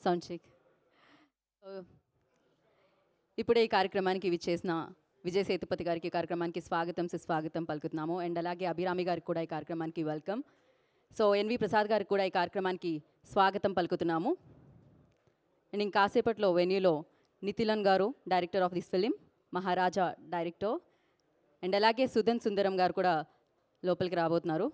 Sound check. ఇప్పుడే ఈ కార్యక్రమానికి విచ్చేసిన విజయ్ సేతుపతి గారికి కార్యక్రమానికి స్వాగతం సుస్వాగతం పలుకుతున్నాము. అండ్ అలాగే అభిరామి గారికి కూడా ఈ కార్యక్రమానికి వెల్కమ్. సో ఎన్వి ప్రసాద్ గారికి కూడా ఈ కార్యక్రమానికి స్వాగతం పలుకుతున్నాము. అండ్ ఇంకాసేపట్లో వెన్యూలో నితిలన్ గారు director of this film, Maharaja director, and అలాగే సుధన్ సుందరం గారు కూడా లోపలికి రాబోతున్నారు.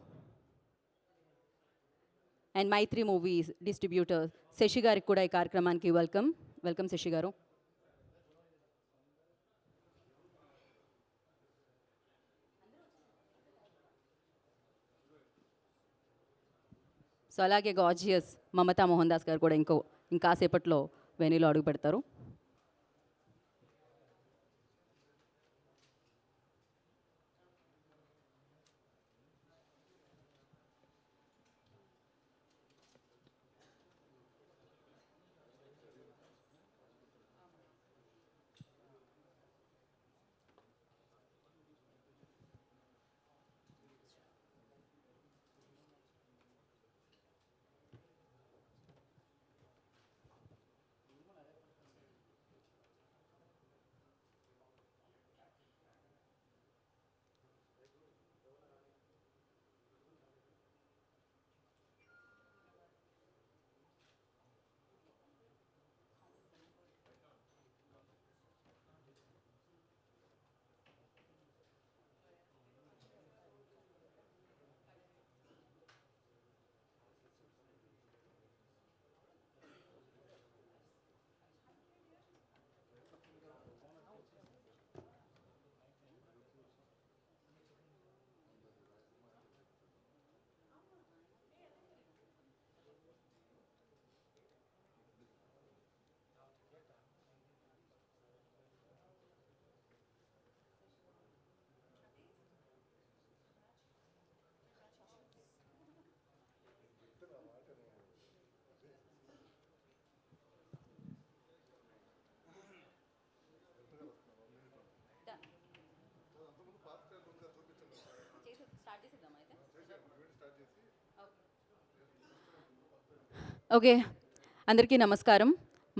And Mythri movies distributor Sasi గారికి కూడా ఈ కార్యక్రమానికి వెల్కమ్. వెల్కమ్ శశి గారు. సో అలాగే గార్జియస్ మమతా మోహన్ దాస్ గారు కూడా ఇంకాసేపట్లో వెనీలో అడుగు పెడతారు. ఓకే, అందరికీ నమస్కారం.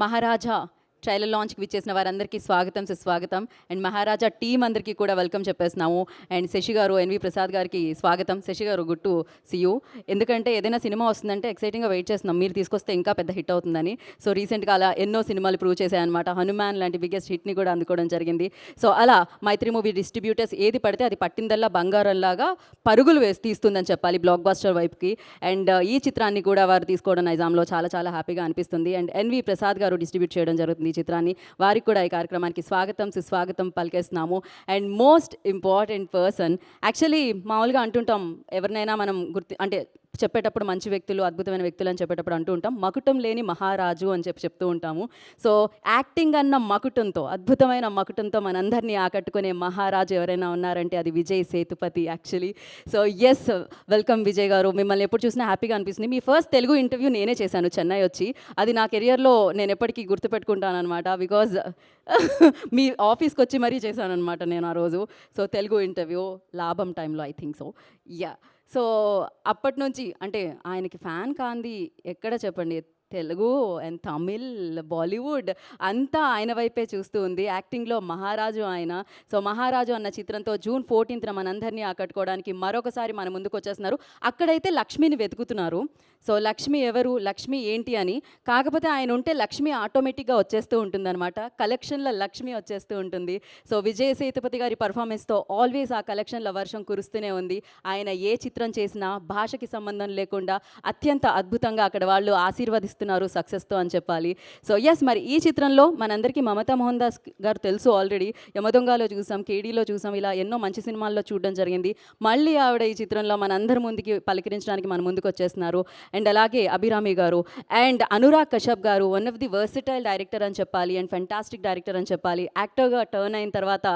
మహారాజా ట్రైలర్ లాంచ్కి విచ్చేసిన వారందరికీ స్వాగతం సుస్వాగతం. అండ్ మహారాజా టీం అందరికీ కూడా వెల్కమ్ చెప్పేస్తున్నాము. అండ్ శశి గారు, ఎన్వి ప్రసాద్ గారికి స్వాగతం. శశి గారు, గుడ్ టు సీ యూ. ఎందుకంటే ఏదైనా సినిమా వస్తుందంటే ఎక్సైటింగ్గా వెయిట్ చేస్తున్నాం, మీరు తీసుకొస్తే ఇంకా పెద్ద హిట్ అవుతుందని. సో రీసెంట్గా అలా ఎన్నో సినిమాలు ప్రూవ్ చేశాయన్నమాట. హనుమాన్ లాంటి బిగ్గెస్ట్ హిట్ని కూడా అందుకోవడం జరిగింది. సో అలా మైత్రి మూవీ డిస్ట్రిబ్యూటర్స్ ఏది పడితే అది పట్టిందల్లా బంగారంలాగా పరుగులు వేసి తీస్తుందని చెప్పాలి బ్లాక్ బస్టర్ వైపుకి. అండ్ ఈ చిత్రాన్ని కూడా వారు తీసుకోవడం నైజాంలో చాలా చాలా హ్యాపీగా అనిపిస్తుంది. అండ్ ఎన్వి ప్రసాద్ గారు డిస్ట్రిబ్యూట్ చేయడం జరుగుతుంది ఈ చిత్రాన్ని. వారికి కూడా ఈ కార్యక్రమానికి స్వాగతం సుస్వాగతం పలికేస్తున్నాము. And most important person, actually మామూలుగా అంటుంటాం ఎవరినైనా మనం అంటే చెప్పేటప్పుడు మంచి వ్యక్తులు, అద్భుతమైన వ్యక్తులు అని చెప్పేటప్పుడు అంటూ ఉంటాం, మకుటం లేని మహారాజు అని చెప్తూ ఉంటాము. సో యాక్టింగ్ అన్న మకుటంతో, అద్భుతమైన మకుటంతో మనందరినీ ఆకట్టుకునే మహారాజు ఎవరైనా ఉన్నారంటే అది Vijay Sethupathi actually. So yes, welcome Vijay గారు. మిమ్మల్ని ఎప్పుడు చూసినా హ్యాపీగా అనిపిస్తుంది. మీ ఫస్ట్ తెలుగు ఇంటర్వ్యూ నేనే చేశాను చెన్నై వచ్చి. అది నా కెరియర్లో నేను ఎప్పటికీ గుర్తుపెట్టుకుంటాను అనమాట. బికాజ్ మీ ఆఫీస్కి వచ్చి మరీ చేశాను అనమాట నేను ఆ రోజు. సో తెలుగు ఇంటర్వ్యూ లాభం టైంలో I think so. Yeah, so అప్పటి నుంచి అంటే ఆయనకి ఫ్యాన్ కాంది ఎక్కడ చెప్పండి, తెలుగు అండ్ తమిళ్, బాలీవుడ్ అంతా ఆయన వైపే చూస్తూ ఉంది. యాక్టింగ్లో మహారాజు ఆయన. సో మహారాజు అన్న చిత్రంతో జూన్ 14th మనందరినీ ఆకట్టుకోవడానికి మరొకసారి మన ముందుకు వచ్చేస్తున్నారు. అక్కడైతే లక్ష్మిని వెతుకుతున్నారు. సో లక్ష్మి ఎవరు, లక్ష్మి ఏంటి అని. కాకపోతే ఆయన ఉంటే లక్ష్మి ఆటోమేటిక్గా వచ్చేస్తూ ఉంటుందన్నమాట. కలెక్షన్ల లక్ష్మి వచ్చేస్తూ ఉంటుంది. సో విజయ్ సేతుపతి గారి పర్ఫార్మెన్స్తో ఆల్వేస్ ఆ కలెక్షన్ల వర్షం కురుస్తూనే ఉంది. ఆయన ఏ చిత్రం చేసినా భాషకి సంబంధం లేకుండా అత్యంత అద్భుతంగా అక్కడ వాళ్ళు ఆశీర్వదిస్తున్నారు సక్సెస్తో అని చెప్పాలి. సో ఎస్, మరి ఈ చిత్రంలో మనందరికీ మమతా మోహన్ దాస్ గారు తెలుసు ఆల్రెడీ. యమదొంగలో చూసాం, కేడీలో చూసాం, ఇలా ఎన్నో మంచి సినిమాల్లో చూడడం జరిగింది. మళ్ళీ ఆవిడ ఈ చిత్రంలో మనందరి ముందుకి పలకరించడానికి మన ముందుకు వచ్చేస్తున్నారు. అండ్ అలాగే అభిరామి గారు అండ్ అనురాగ్ కశ్యప్ గారు, one of the versatile director అని చెప్పాలి అండ్ ఫెంటాస్టిక్ డైరెక్టర్ అని చెప్పాలి. యాక్టర్గా టర్న్ అయిన తర్వాత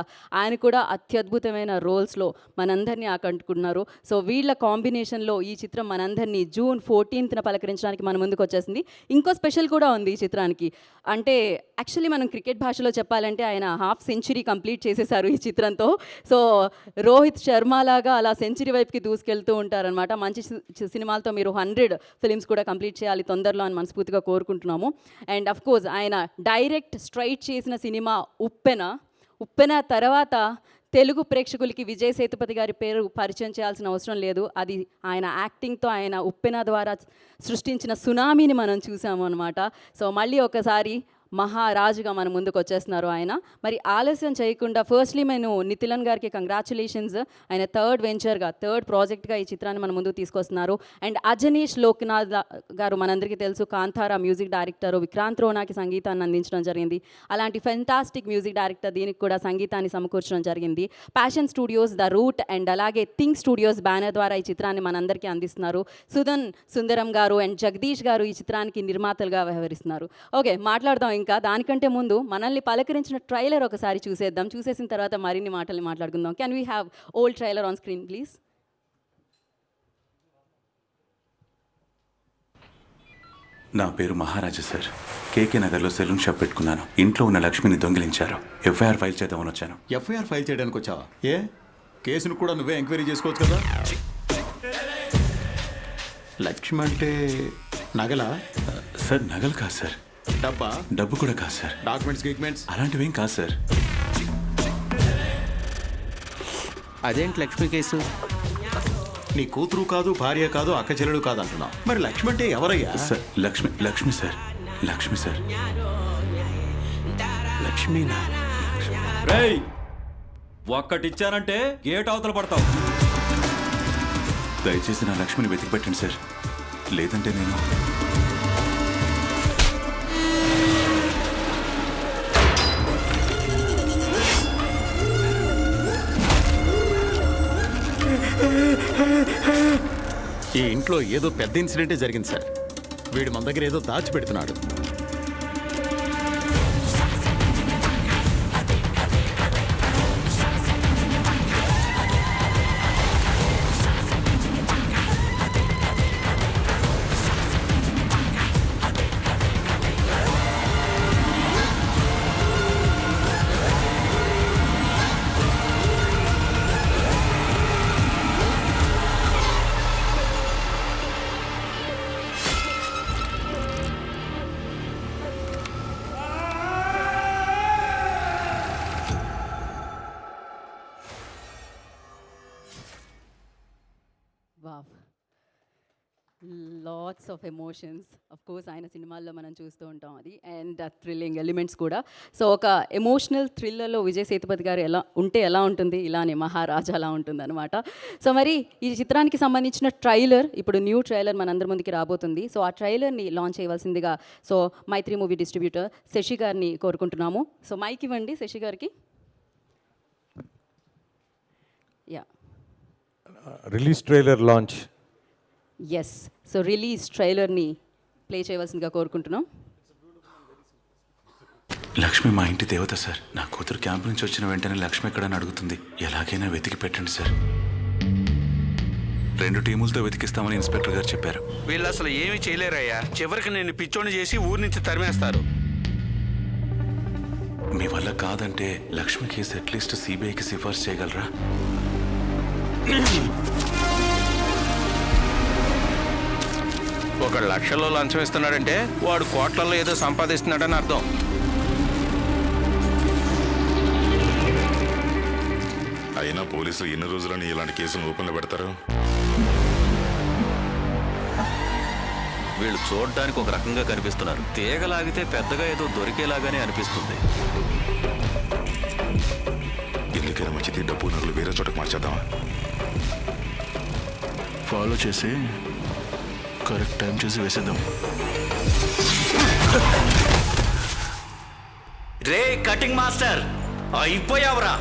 ఆయన కూడా అత్యద్భుతమైన రోల్స్లో మనందరినీ ఆకట్టుకున్నారు. సో వీళ్ళ కాంబినేషన్లో ఈ చిత్రం మనందరినీ జూన్ 14th పలకరించడానికి మన ముందుకు వచ్చేసింది. ఇంకో స్పెషల్ కూడా ఉంది ఈ చిత్రానికి. అంటే యాక్చువల్లీ మనం క్రికెట్ భాషలో చెప్పాలంటే ఆయన హాఫ్ సెంచరీ కంప్లీట్ చేసేసారు ఈ చిత్రంతో. సో రోహిత్ శర్మ లాగా అలా సెంచరీ వైపుకి దూసుకెళ్తూ ఉంటారనమాట. మంచి సినిమాలతో మీరు 100 ఫిలిమ్స్ కూడా కంప్లీట్ చేయాలి తొందరలో అని మనస్ఫూర్తిగా కోరుకుంటున్నాము. అండ్ అఫ్ కోర్స్ ఆయన డైరెక్ట్ స్ట్రైట్ చేసిన సినిమా ఉప్పెన తర్వాత తెలుగు ప్రేక్షకులకి విజయ్ సేతుపతి గారి పేరు పరిచయం చేయాల్సిన అవసరం లేదు. అది ఆయన యాక్టింగ్తో, ఆయన ఉప్పెన ద్వారా సృష్టించిన సునామీని మనం చూసాము అనమాట. సో మళ్ళీ ఒకసారి మహారాజుగా మన ముందుకు వచ్చేస్తున్నారు ఆయన. మరి ఆలస్యం చేయకుండా ఫస్ట్లీ నేను నితిలన్ గారికి కంగ్రాచులేషన్స్. ఆయన థర్డ్ ప్రాజెక్ట్గా ఈ చిత్రాన్ని మన ముందుకు తీసుకొస్తున్నారు. అండ్ అజనీష్ లోక్నాథ్ గారు మనందరికీ తెలుసు, కాంతారా మ్యూజిక్ డైరెక్టర్, విక్రాంత్ రోనాకి సంగీతాన్ని అందించడం జరిగింది. అలాంటి ఫెంటాస్టిక్ మ్యూజిక్ డైరెక్టర్ దీనికి కూడా సంగీతాన్ని సమకూర్చడం జరిగింది. Passion studios, the route and అలాగే థింక్ స్టూడియోస్ బ్యానర్ ద్వారా ఈ చిత్రాన్ని మనందరికీ అందిస్తున్నారు. సుందరం గారు అండ్ జగదీష్ గారు ఈ చిత్రానికి నిర్మాతలుగా వ్యవహరిస్తున్నారు. ఓకే, మాట్లాడదాం. ఇంకా దానికంటే ముందు మనల్ని పలకరించిన ట్రైలర్ ఒకసారి చూసేద్దాం. చూసేసిన తర్వాత మరిన్ని మాటల్ని మాట్లాడుకుందాం. Can we have old trailer on screen please? నా పేరు మహారాజా సార్. కేకే నగర్లో సెలూన్ షాప్ పెట్టుకున్నాను. ఇంట్లో ఉన్న లక్ష్మిని దొంగిలించారు. ఎఫ్ఐఆర్ ఫైల్ చేద్దామని వచ్చాను. ఎఫ్ఐఆర్ ఫైల్ చేయడానికి వచ్చావా? ఏ కేసును కూడా నువ్వే ఎంక్వైరీ చేసుకోవచ్చు కదా. లక్ష్మి అంటే నగలా? సార్ నగలు కాదు సార్. డబ్బు కూడా కాదు సార్. డాక్యుమెంట్స్ అలాంటివేం కాదు సార్. అదేంటి లక్ష్మి కేసు? నీ కూతురు కాదు, భార్య కాదు, అక్క చెల్లెలు కాదు అంటున్నావు. మరి లక్ష్మి అంటే ఎవరయ్యా? Sir Lakshmi sir. లక్ష్మీనా? రేయ్, ఒక్కటిచ్చానంటే గేట్ అవతల పడతావు. దయచేసి నా లక్ష్మిని వెతికి పెట్టండి సార్, లేదంటే నేను ఈ ఇంట్లో ఏదో పెద్ద ఇన్సిడెంటే జరిగింది సార్. వీడు మన దగ్గర ఏదో దాచిపెడుతున్నాడు. Wow, lots of emotions. Of course ఆయన సినిమాల్లో మనం చూస్తూ ఉంటాం అది, అండ్ థ్రిల్లింగ్ ఎలిమెంట్స్ కూడా. సో ఒక ఎమోషనల్ థ్రిల్లర్లో విజయ్ సేతుపతి గారు ఎలా ఉంటుంది, ఇలానే మహారాజా అలా ఉంటుంది అనమాట. సో మరి ఈ చిత్రానికి సంబంధించిన ట్రైలర్, ఇప్పుడు న్యూ ట్రైలర్ మనందరి ముందుకి రాబోతుంది. సో ఆ ట్రైలర్ని లాంచ్ చేయవలసిందిగా so Mythri movie distributor Sashi గారిని కోరుకుంటున్నాము. సో మైక్ ఇవ్వండి శశి గారికి. Yeah, release trailer launch. Yes, so release ట్రైలర్ని ప్లే చేయవలసిందిగా కోరుకుంటున్నాం. లక్ష్మి మా ఇంటి దేవత సార్. నా కూతురు క్యాంప్ నుంచి వచ్చిన వెంటనే లక్ష్మి ఎక్కడని అడుగుతుంది. ఎలాగైనా వెతికి పెట్టండి సార్. 2 టీములతో వెతికిస్తామని ఇన్స్పెక్టర్ గారు చెప్పారు. వీళ్ళు అసలు ఏమీ చేయలేరయ్యా. చివరికి నేను పిచ్చోని చేసి ఊరి నుంచి తరిమేస్తారు. మీ వల్ల కాదంటే లక్ష్మి కేసు అట్లీస్ట్ సిబిఐకి సిఫార్సు చేయగలరా? ఒక లక్షల్లో లంచం ఇస్తున్నాడంటే వాడు కోట్లలో ఏదో సంపాదిస్తున్నాడని అర్థం. అయినా పోలీసులు ఎన్ని రోజులని ఇలాంటి కేసులను ఓపెన్లో పెడతారు? వీళ్ళు చూడడానికి ఒక రకంగా కనిపిస్తున్నారు. తీగలాగితే పెద్దగా ఏదో దొరికేలాగానే అనిపిస్తుంది. ఎందుకైనా మంచిది, డబ్బు నగలు వేరే చోటకు మార్చేద్దామా? ఫాలో చేసి కరెక్ట్ టైం చూసి వేసేద్దాం. రే కటింగ్ మాస్టర్, అయిపోయావురా.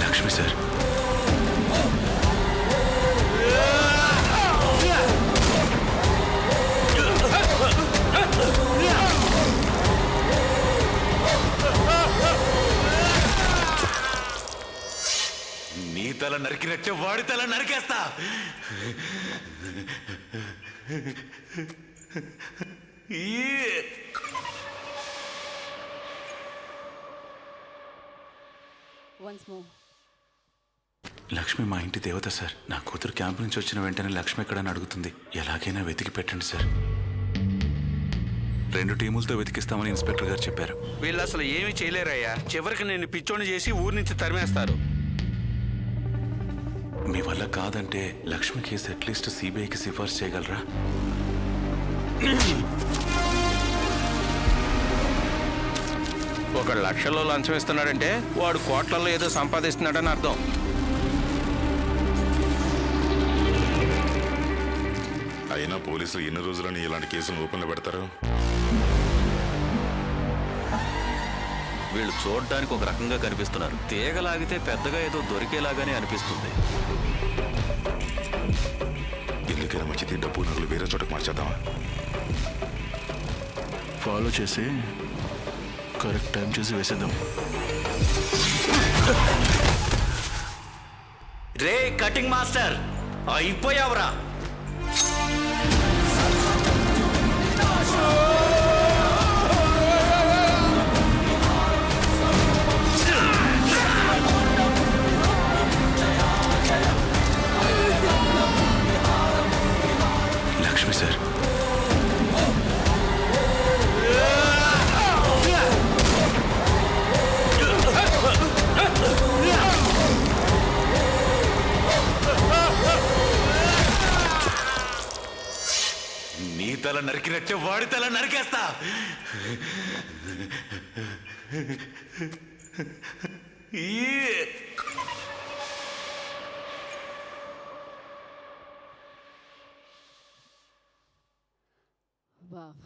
లక్ష్మి సార్, తల నరికినట్టే వాడి తల నరికేస్తా. Once more. లక్ష్మి మా ఇంటి దేవత సార్. నా కూతురు క్యాంప్ నుంచి వచ్చిన వెంటనే లక్ష్మి ఎక్కడని అడుగుతుంది. ఎలాగైనా వెతికి పెట్టండి సార్. 2 టీములతో వెతికిస్తామని ఇన్స్పెక్టర్ గారు చెప్పారు. వీళ్ళు అసలు ఏమీ చేయలేరయ్యా. చివరికి నేను పిచ్చోని చేసి ఊరి నుంచి తరిమేస్తారు. మీ వల్ల కాదంటే లక్ష్మి కేసు అట్లీస్ట్ సిబిఐకి సిఫార్సు చేయగలరా? ఒక లక్షల్లో లంచం ఇస్తున్నాడంటే వాడు కోట్లలో ఏదో సంపాదిస్తున్నాడని అర్థం. అయినా పోలీసులు ఎన్ని రోజులని ఇలాంటి కేసులు ఓపెన్లో పెడతారు? వీళ్ళు చూడడానికి ఒక రకంగా కనిపిస్తున్నారు. తీగలాగితే పెద్దగా ఏదో దొరికేలాగానే అనిపిస్తుంది. ఎందుకైనా మంచిది, డబ్బు నగలు వేరే చోటకు మార్చేద్దామా? ఫాలో చేసి కరెక్ట్ టైం చూసి వేసేద్దాం. రే కటింగ్ మాస్టర్, అయిపోయావురా. లక్ష్మి సార్, నీ తల నరికినట్టే వాడి తల నరికేస్తా. వావ్,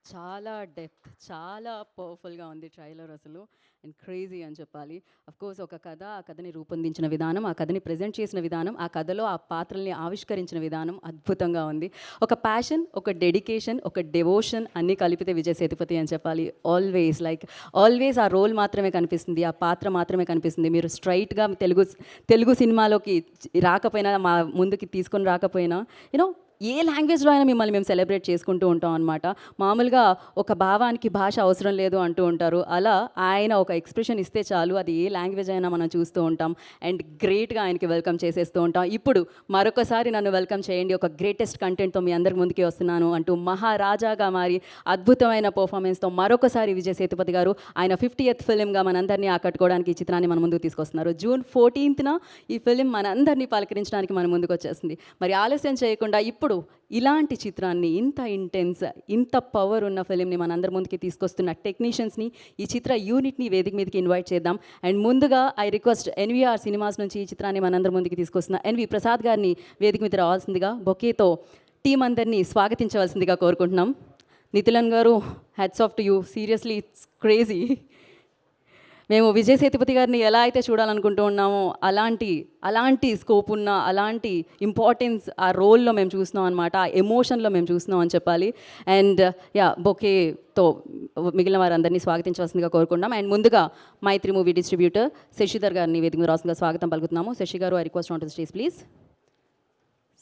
చాలా డెప్త్, చాలా పవర్ఫుల్గా ఉంది ట్రైలర్ అసలు. అండ్ క్రేజీ అని చెప్పాలి. కోర్స్ ఒక కథ, ఆ కథని రూపొందించిన విధానం, ఆ కథని ప్రజెంట్ చేసిన విధానం, ఆ కథలో ఆ పాత్రల్ని ఆవిష్కరించిన విధానం అద్భుతంగా ఉంది. ఒక ప్యాషన్, ఒక డెడికేషన్, ఒక డెవోషన్ అన్నీ కలిపితే విజయ్ సేతుపతి అని చెప్పాలి. ఆల్వేస్ ఆ రోల్ మాత్రమే కనిపిస్తుంది, ఆ పాత్ర మాత్రమే కనిపిస్తుంది. మీరు స్ట్రైట్గా తెలుగు సినిమాలోకి రాకపోయినా, మా ముందుకి తీసుకొని రాకపోయినా, యూనో ఏ లాంగ్వేజ్లో అయినా మిమ్మల్ని మేము సెలబ్రేట్ చేసుకుంటూ ఉంటాం అనమాట. మామూలుగా ఒక భావానికి భాష అవసరం లేదు అంటూ ఉంటారు. అలా ఆయన ఒక ఎక్స్ప్రెషన్ ఇస్తే చాలు, అది ఏ లాంగ్వేజ్ అయినా మనం చూస్తూ ఉంటాం. అండ్ గ్రేట్గా ఆయనకి వెల్కమ్ చేసేస్తూ ఉంటాం. ఇప్పుడు మరొకసారి నన్ను వెల్కమ్ చేయండి, ఒక గ్రేటెస్ట్ కంటెంట్తో మీ అందరికి ముందుకి వస్తున్నాను అంటూ మహారాజాగా మారి అద్భుతమైన పర్ఫార్మెన్స్తో మరొకసారి విజయ్ సేతుపతి గారు ఆయన 50th ఫిలింగా మనందరినీ ఆకట్టుకోవడానికి ఈ చిత్రాన్ని మన ముందుకు తీసుకొస్తున్నారు. జూన్ 14th ఈ ఫిలిం మనందరినీ పలకరించడానికి మన ముందుకు వచ్చేస్తుంది. మరి ఆలస్యం చేయకుండా ఇప్పుడు ఇలాంటి చిత్రాన్ని, ఇంత ఇంటెన్స్, ఇంత పవర్ ఉన్న ఫిలింని మనందరి ముందుకి తీసుకొస్తున్న టెక్నీషియన్స్ని, ఈ చిత్ర యూనిట్ని వేదిక మీదకి ఇన్వైట్ చేద్దాం. అండ్ ముందుగా ఐ రిక్వెస్ట్ ఎన్వీఆర్ సినిమాస్ నుంచి ఈ చిత్రాన్ని మనందరి ముందుకి తీసుకొస్తున్న ఎన్వి ప్రసాద్ గారిని వేదిక మీద రావాల్సిందిగా, బొకేతో టీం అందరినీ స్వాగతించవలసిందిగా కోరుకుంటున్నాం. నితిలన్ గారు, hats off to you. Seriously it's crazy. మేము విజయ్ సేతుపతి గారిని ఎలా అయితే చూడాలనుకుంటూ ఉన్నామో అలాంటి స్కోప్ ఉన్న, అలాంటి ఇంపార్టెన్స్ ఆ రోల్లో మేము చూస్తున్నాం అనమాట, ఆ ఎమోషన్లో మేము చూస్తున్నాం అని చెప్పాలి. అండ్ బొకేతో మిగిలిన వారందరినీ స్వాగతించవలసిందిగా కోరుకుంటున్నాం. అండ్ ముందుగా మైత్రి మూవీ డిస్ట్రిబ్యూటర్ శశిధర్ గారిని వేదిక మీద రావాల్సిందిగా స్వాగతం పలుకుతున్నాము. శశి గారు, I request on to the stage please.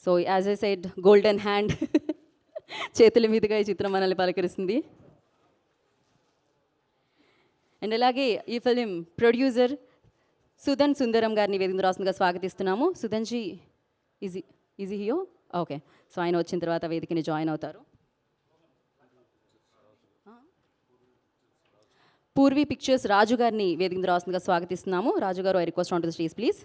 So as I said, golden hand చేతుల మీదుగా ఈ చిత్రం మనల్ని పలకరిస్తుంది. అండ్ అలాగే ఈ ఫిలిం ప్రొడ్యూసర్ సుధన్ సుందరం గారిని వేదిక రాసిందిగా స్వాగతిస్తున్నాము. సుధన్జీ ఈజీ హియో? ఓకే. సో ఆయన వచ్చిన తర్వాత వేదికని జాయిన్ అవుతారు. పూర్వీ పిక్చర్స్ రాజు గారిని వేదిక రాసిందిగా స్వాగతిస్తున్నాము. రాజు గారు, I request on to the stage please.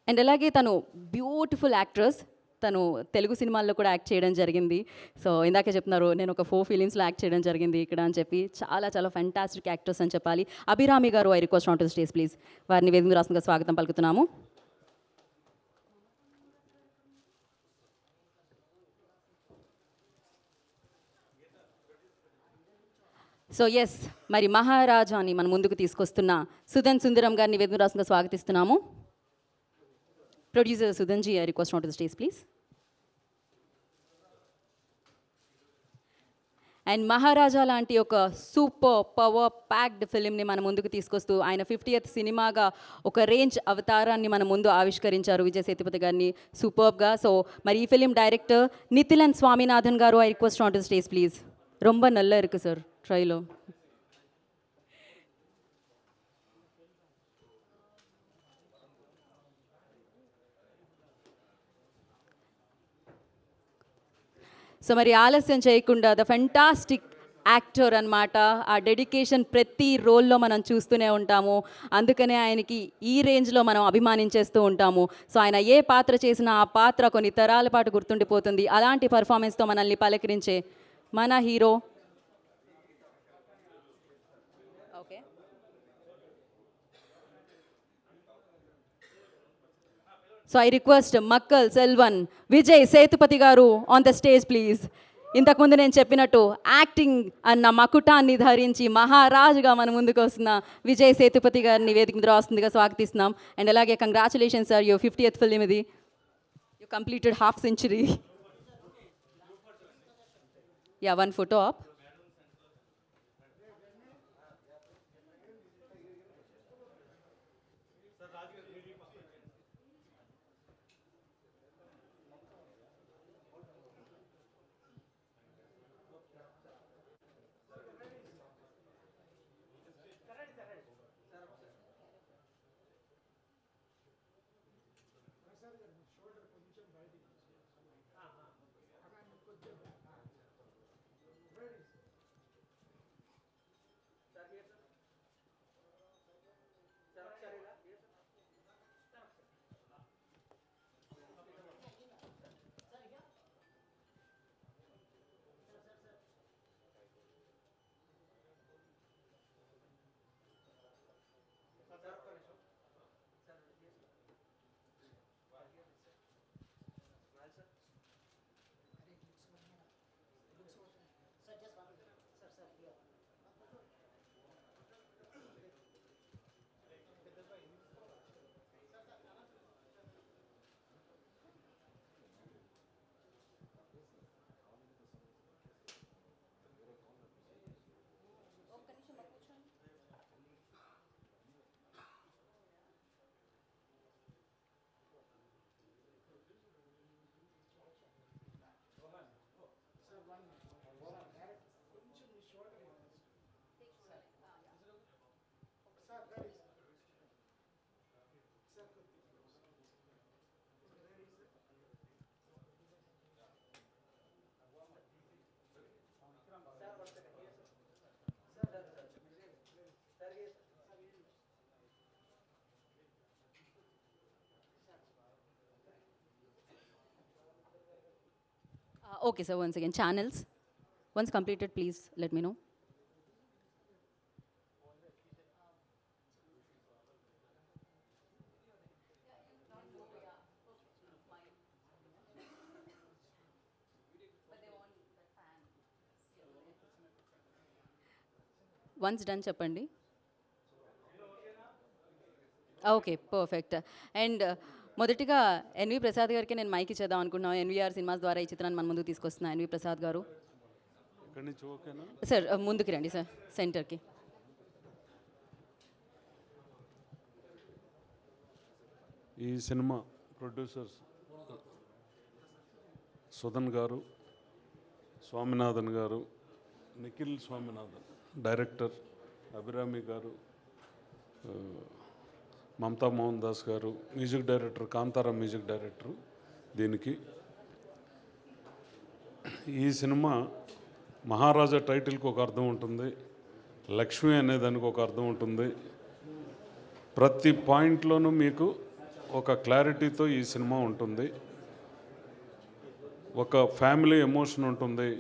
And అలాగే తను బ్యూటిఫుల్ యాక్ట్రెస్, తను తెలుగు సినిమాల్లో కూడా యాక్ట్ చేయడం జరిగింది. సో ఇందాకే చెప్తున్నారు, నేను ఒక 4 ఫిలిమ్స్లో యాక్ట్ చేయడం జరిగింది ఇక్కడ అని చెప్పి. చాలా ఫ్యాంటాస్టిక్ యాక్టర్స్ అని చెప్పాలి. అభిరామి గారు, I request on to the stage please. వారిని వేదిక రాష్ట్రంగా స్వాగతం పలుకుతున్నాము. సో ఎస్, మరి మహారాజాని మన ముందుకు తీసుకొస్తున్న సుధన్ సుందరం గారిని వేదిక రాష్ట్రంగా స్వాగతిస్తున్నాము. Producer Sudhanji, I request on to the stage please. And Maharaja లాంటి ఒక సూపర్ పవర్ ప్యాక్డ్ ఫిలింని మన ముందుకు తీసుకొస్తూ ఆయన 50th సినిమాగా ఒక రేంజ్ అవతారాన్ని మన ముందు ఆవిష్కరించారు విజయ్ సేతుపతి గారిని సూపర్గా. సో మరి ఈ ఫిలిం డైరెక్టర్ నితిలన్ స్వామినాథన్ గారు, I request on to stage please. ரொம்ப நல்லா இருக்கு சார் ட்ரைலோ. సో మరి ఆలస్యం చేయకుండా ద ఫెంటాస్టిక్ యాక్టర్ అన్నమాట. ఆ డెడికేషన్ ప్రతి రోల్లో మనం చూస్తూనే ఉంటాము. అందుకనే ఆయనకి ఈ రేంజ్లో మనం అభిమానించేస్తూ ఉంటాము. సో ఆయన ఏ పాత్ర చేసినా ఆ పాత్ర కొన్ని తరాల పాటు గుర్తుండిపోతుంది. అలాంటి పర్ఫార్మెన్స్తో మనల్ని పలకరించే మన hero. Okay, so I request Makkal Selvan Vijay Sethupathi గారు ఆన్ ద స్టేజ్ ప్లీజ్. ఇంతకుముందు నేను చెప్పినట్టు యాక్టింగ్ అన్న మకుటాన్ని ధరించి మహారాజుగా మన ముందుకు వస్తున్న విజయ్ సేతుపతి గారిని వేదిక మీద రాస్తుందిగా స్వాగతిస్తున్నాం. అండ్ అలాగే congratulations sir, your 50th film ఇది. You completed half century. Yeah, one photo op. Okay, sir, once again, channels. Once completed, please let me know. Once done, చెప్పండి. Okay, perfect. అండ్ మొదటిగా ఎన్వి ప్రసాద్ గారికి నేను mic ఇచ్చేద్దాం అనుకున్నాను. NVR cinemas ద్వారా ఈ చిత్రాన్ని మన ముందుకు తీసుకొస్తున్నా. ఎన్వి ప్రసాద్ గారు సార్ ముందుకు రండి సార్, సెంటర్కి. ఈ సినిమా ప్రొడ్యూసర్స్ సుధన్ గారు, స్వామినాథన్ గారు, నిఖిల్ స్వామినాథన్ డైరెక్టర్, అభిరామి గారు, మమతా మోహన్ దాస్ గారు music director, Kantara music director. దీనికి ఈ సినిమా మహారాజా టైటిల్కి ఒక అర్థం ఉంటుంది, లక్ష్మి అనే దానికి ఒక అర్థం ఉంటుంది. ప్రతి పాయింట్లోనూ మీకు ఒక క్లారిటీతో ఈ సినిమా ఉంటుంది. ఒక ఫ్యామిలీ ఎమోషన్ ఉంటుంది,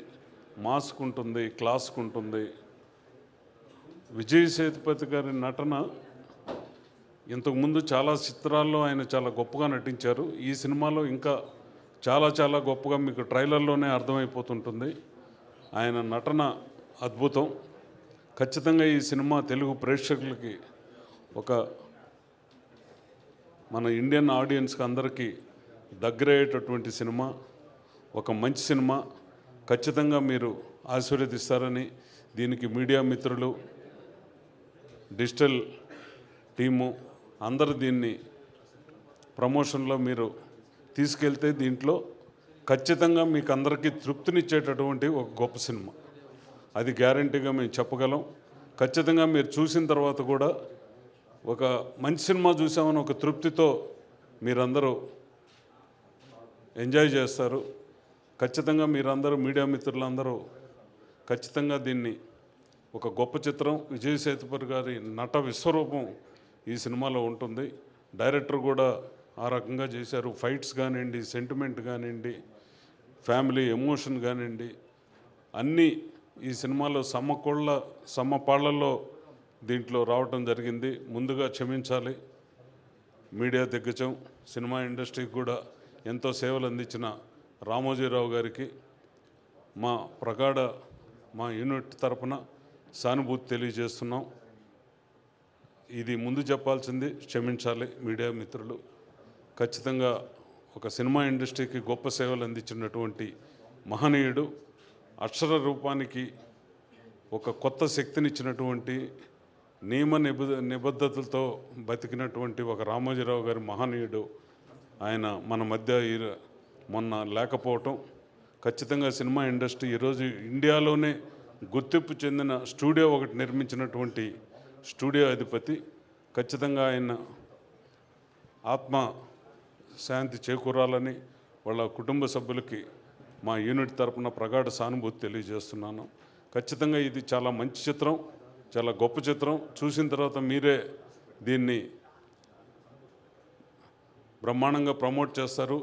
మాస్క్ ఉంటుంది, క్లాస్క్ ఉంటుంది. విజయ్ సేతుపతి గారి నటన ఇంతకుముందు చాలా చిత్రాల్లో ఆయన చాలా గొప్పగా నటించారు. ఈ సినిమాలో ఇంకా చాలా చాలా గొప్పగా మీకు ట్రైలర్లోనే అర్థమైపోతుంటుంది. ఆయన నటన అద్భుతం. ఖచ్చితంగా ఈ సినిమా తెలుగు ప్రేక్షకులకి, ఒక మన ఇండియన్ ఆడియన్స్కి అందరికీ దగ్గరయ్యేటటువంటి సినిమా, ఒక మంచి సినిమా. ఖచ్చితంగా మీరు ఆశీర్వదిస్తారని, దీనికి మీడియా మిత్రులు, డిజిటల్ టీము అందరూ దీన్ని ప్రమోషన్లో మీరు తీసుకెళ్తే దీంట్లో ఖచ్చితంగా మీకు అందరికీ తృప్తినిచ్చేటటువంటి ఒక గొప్ప సినిమా, అది గ్యారంటీగా మేము చెప్పగలం. ఖచ్చితంగా మీరు చూసిన తర్వాత కూడా ఒక మంచి సినిమా చూసామని ఒక తృప్తితో మీరందరూ ఎంజాయ్ చేస్తారు. ఖచ్చితంగా మీరందరూ మీడియా మిత్రులందరూ ఖచ్చితంగా దీన్ని ఒక గొప్ప చిత్రం, విజయ్ సేతుపతి గారి నట విశ్వరూపం ఈ సినిమాలో ఉంటుంది. డైరెక్టర్ కూడా ఆ రకంగా చేశారు. ఫైట్స్ కానివ్వండి, సెంటిమెంట్ కానివ్వండి, ఫ్యామిలీ ఎమోషన్ కానివ్వండి, అన్నీ ఈ సినిమాలో సమపాళ్లలో దీంట్లో రావటం జరిగింది. ముందుగా క్షమించాలి. మీడియా దిగ్గజం, సినిమా ఇండస్ట్రీకి కూడా ఎంతో సేవలు అందించిన రామోజీరావు గారికి మా యూనిట్ తరపున సానుభూతి తెలియజేస్తున్నాం. ఇది ముందు చెప్పాల్సింది, క్షమించాలి మీడియా మిత్రులు. ఖచ్చితంగా ఒక సినిమా ఇండస్ట్రీకి గొప్ప సేవలు అందించినటువంటి మహనీయుడు, అక్షర రూపానికి ఒక కొత్త శక్తినిచ్చినటువంటి, నిబద్ధతలతో బతికినటువంటి ఒక రామోజీరావు గారి మహనీయుడు ఆయన మన మధ్య మొన్న లేకపోవటం. ఖచ్చితంగా సినిమా ఇండస్ట్రీ ఈరోజు ఇండియాలోనే గుర్తింపు చెందిన స్టూడియో ఒకటి నిర్మించినటువంటి స్టూడియో అధిపతి. ఖచ్చితంగా ఆయన ఆత్మ శాంతి చేకూరాలని వాళ్ళ కుటుంబ సభ్యులకి మా యూనిట్ తరపున ప్రగాఢ సానుభూతి తెలియజేస్తున్నాను. ఖచ్చితంగా ఇది చాలా మంచి చిత్రం, చాలా గొప్ప చిత్రం. చూసిన తర్వాత మీరే దీన్ని బ్రహ్మాండంగా ప్రమోట్ చేస్తారు.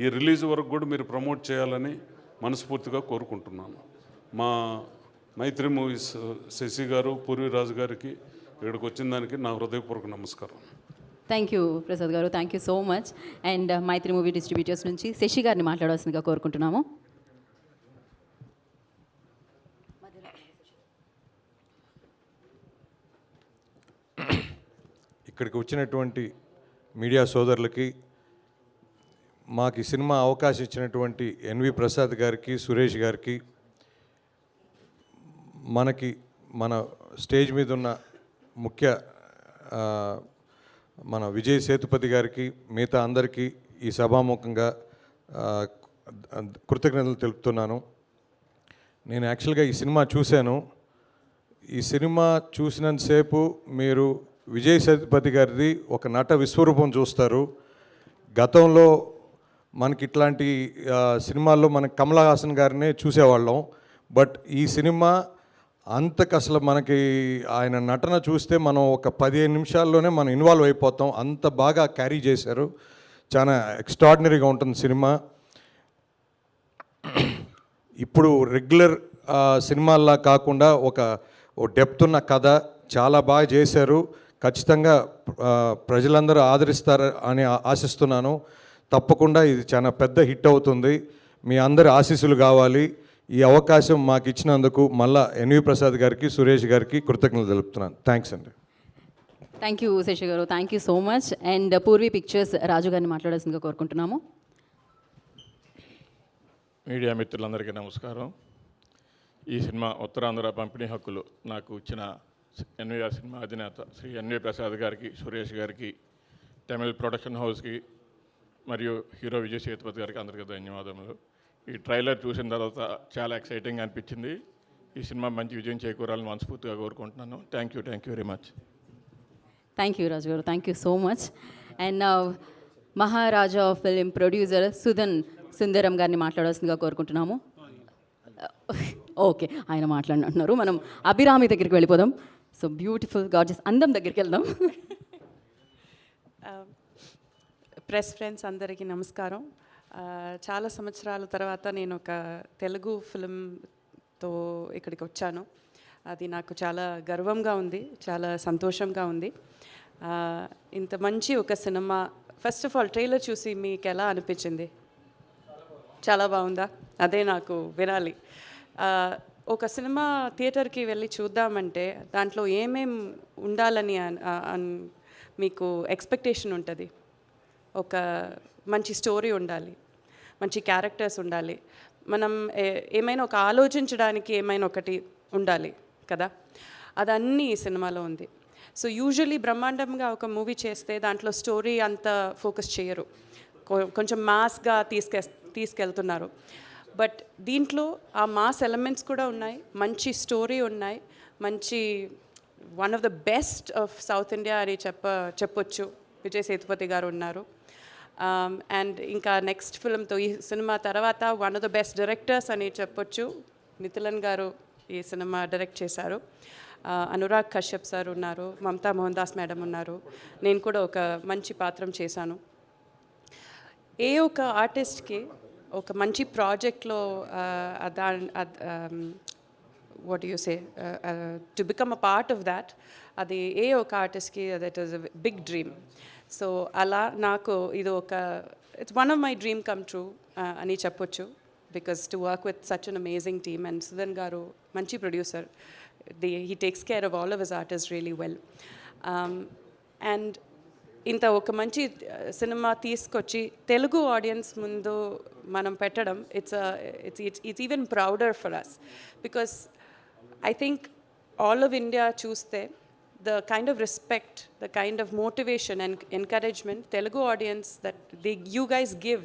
ఈ రిలీజ్ వరకు కూడా మీరు ప్రమోట్ చేయాలని మనస్ఫూర్తిగా కోరుకుంటున్నాను. మా మైత్రి మూవీస్ శశి గారు, పూర్వీరాజు గారికి ఇక్కడికి వచ్చిన దానికి నా హృదయపూర్వక నమస్కారం. థ్యాంక్ యూ ప్రసాద్ గారు, thank you so much. And Mythri movie distributors నుంచి శశి గారిని మాట్లాడాల్సిందిగా కోరుకుంటున్నాము. ఇక్కడికి వచ్చినటువంటి మీడియా సోదరులకి, మాకు ఈ సినిమా అవకాశం ఇచ్చినటువంటి ఎన్వి ప్రసాద్ గారికి, సురేష్ గారికి, మన స్టేజ్ మీద ఉన్న ముఖ్య మన విజయ్ సేతుపతి గారికి, మిగతా అందరికీ ఈ సభాముఖంగా కృతజ్ఞతలు తెలుపుతున్నాను. నేను యాక్చువల్గా ఈ సినిమా చూశాను. ఈ సినిమా చూసినంతసేపు మీరు విజయ్ సేతుపతి గారిది ఒక నట విశ్వరూపం చూస్తారు. గతంలో మనకి ఇట్లాంటి సినిమాల్లో మనకి కమల్ హాసన్ గారినే చూసేవాళ్ళం. బట్ ఈ సినిమా అంతకు అసలు మనకి ఆయన నటన చూస్తే మనం ఒక 15 నిమిషాల్లోనే మనం ఇన్వాల్వ్ అయిపోతాం. అంత బాగా క్యారీ చేశారు. చాలా ఎక్స్ట్రాడినరీగా ఉంటుంది సినిమా. ఇప్పుడు రెగ్యులర్ సినిమాల్లా కాకుండా ఒక డెప్త్ ఉన్న కథ చాలా బాగా చేశారు. ఖచ్చితంగా ప్రజలందరూ ఆదరిస్తారు అని ఆశిస్తున్నాను. తప్పకుండా ఇది చాలా పెద్ద హిట్ అవుతుంది. మీ అందరి ఆశీస్సులు కావాలి. ఈ అవకాశం మాకు ఇచ్చినందుకు మళ్ళా ఎన్వి ప్రసాద్ గారికి, సురేష్ గారికి కృతజ్ఞతలు తెలుపుతున్నాను. థ్యాంక్స్ అండి. థ్యాంక్ యూ శశి గారు, thank you so much. And Purvi pictures Raju గారిని మాట్లాడాల్సిందిగా కోరుకుంటున్నాము. మీడియా మిత్రులందరికీ నమస్కారం. ఈ సినిమా ఉత్తరాంధ్ర పంపిణీ హక్కులు నాకు ఇచ్చిన ఎన్వీఆర్ సినిమా అధినేత శ్రీ ఎన్వి ప్రసాద్ గారికి, సురేష్ గారికి, తమిళ్ ప్రొడక్షన్ హౌస్కి మరియు హీరో విజయ్ సేతుపతి గారికి అందరికీ ధన్యవాదములు. ఈ ట్రైలర్ చూసిన తర్వాత చాలా ఎక్సైటింగ్ అనిపించింది. ఈ సినిమా మంచి విజయం చేకూరాలని మనస్ఫూర్తిగా కోరుకుంటున్నాను. Thank you very much. Thank you Raju గారు, thank you so much. And Maharaja film producer Sundaram గారిని మాట్లాడాల్సిందిగా కోరుకుంటున్నాము. ఓకే, ఆయన మాట్లాడినట్టున్నారు. మనం అభిరామి దగ్గరికి వెళ్ళిపోదాం. సో బ్యూటిఫుల్ గార్జియస్ అందం దగ్గరికి వెళ్దాం. ప్రెస్ ఫ్రెండ్స్ అందరికీ నమస్కారం. చాలా సంవత్సరాల తర్వాత నేను ఒక తెలుగు ఫిల్మ్తో ఇక్కడికి వచ్చాను. అది నాకు చాలా గర్వంగా ఉంది, చాలా సంతోషంగా ఉంది. ఇంత మంచి ఒక cinema, first of all trailer చూసి మీకు ఎలా అనిపించింది? చాలా బాగుందా? అదే నాకు వినాలి. ఒక సినిమా థియేటర్కి వెళ్ళి చూద్దామంటే దాంట్లో ఏమేం ఉండాలని మీకు ఎక్స్పెక్టేషన్ ఉంటుంది. ఒక మంచి స్టోరీ ఉండాలి, మంచి క్యారెక్టర్స్ ఉండాలి, మనం ఏమైనా ఒక ఆలోచించడానికి ఏమైనా ఒకటి ఉండాలి కదా, అదన్నీ ఈ సినిమాలో ఉంది. సో యూజువలీ బ్రహ్మాండంగా ఒక మూవీ చేస్తే దాంట్లో స్టోరీ అంత ఫోకస్ చేయరు, కొంచెం మాస్గా తీసుకెళ్తున్నారు. బట్ దీంట్లో ఆ మాస్ ఎలిమెంట్స్ కూడా ఉన్నాయి, మంచి స్టోరీ ఉన్నాయి, మంచి one of the best of south India అని చెప్పొచ్చు. విజయ్ సేతుపతి గారు ఉన్నారు. అండ్ ఇంకా నెక్స్ట్ ఫిల్మ్తో ఈ సినిమా తర్వాత one of the best directors అని చెప్పొచ్చు. నితిలన్ గారు ఈ సినిమా డైరెక్ట్ చేశారు. అనురాగ్ కశ్యప్ సార్ ఉన్నారు, మమతా మోహన్ దాస్ మేడం ఉన్నారు, నేను కూడా ఒక మంచి పాత్రం చేశాను. ఏ ఒక ఆర్టిస్ట్కి ఒక మంచి ప్రాజెక్ట్లో what you say to become a part of that, అది ఏ ఒక ఆర్టిస్ట్కి that is a big dream. So అలా నాకు ఇది it's one of my dream come true అని చెప్పొచ్చు. Because to work with such an amazing team, and Sudhan గారు మంచి producer, he takes care of all of his artists really well. And ఇంత ఒక మంచి సినిమా తీసుకొచ్చి తెలుగు ఆడియన్స్ ముందు మనం పెట్టడం, it's even prouder for us, because I think all of India చూస్తే the kind of respect, the kind of motivation and encouragement Telugu audience that you guys give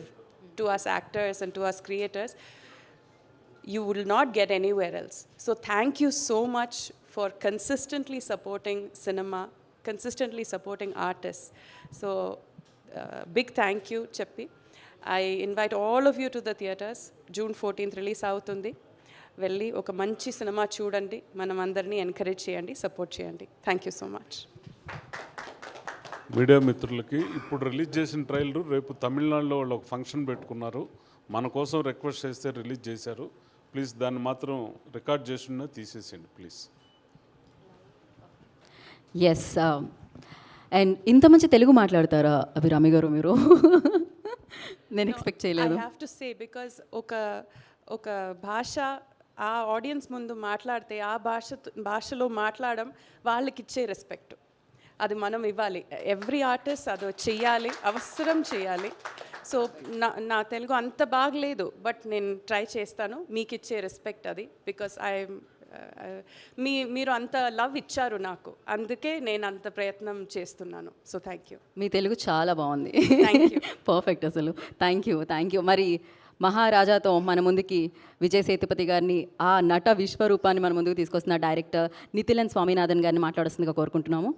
to us actors and to us creators, you will not get anywhere else. So thank you so much for consistently supporting cinema, consistently supporting artists. So big thank you Cheppi. I invite all of you to the theatres. June 14th release అవుతుంది. వెళ్ళి ఒక మంచి cinema చూడండి, మనం అందరినీ encourage చేయండి, support చేయండి. Thank you so much. Media మిత్రులకి ఇప్పుడు రిలీజ్ చేసిన ట్రైలర్ రేపు తమిళనాడులో వాళ్ళు ఒక ఫంక్షన్ పెట్టుకున్నారు, మన కోసం రిక్వెస్ట్ చేస్తే రిలీజ్ చేశారు. ప్లీజ్ దాన్ని మాత్రం రికార్డ్ చేసిన తీసేసేయండి ప్లీజ్. ఎస్, అండ్ ఇంత మంచి తెలుగు మాట్లాడతారా అభిరామి గారు మీరు? నేను ఎక్స్పెక్ట్ చేయలేదు. I have to say because ఒక భాష ఆ ఆడియన్స్ ముందు మాట్లాడితే ఆ భాషలో మాట్లాడడం వాళ్ళకి ఇచ్చే రెస్పెక్ట్, అది మనం ఇవ్వాలి. ఎవ్రీ ఆర్టిస్ట్ అది చెయ్యాలి, అవసరం చేయాలి. సో నా తెలుగు అంత బాగలేదు, బట్ నేను ట్రై చేస్తాను, మీకు ఇచ్చే రెస్పెక్ట్ అది. బికాస్ మీరు అంత లవ్ ఇచ్చారు నాకు, అందుకే నేను అంత ప్రయత్నం చేస్తున్నాను. So thank you. మీ తెలుగు చాలా బాగుంది, Thank you. పర్ఫెక్ట్ అసలు. Thank you. మరి మహారాజాతో మన ముందుకి విజయ్ సేతుపతి గారిని, ఆ నట విశ్వరూపాన్ని మన ముందుకు తీసుకొస్తున్న డైరెక్టర్ నితిలన్ స్వామినాథన్ గారిని మాట్లాడుతుందిగా కోరుకుంటున్నాము.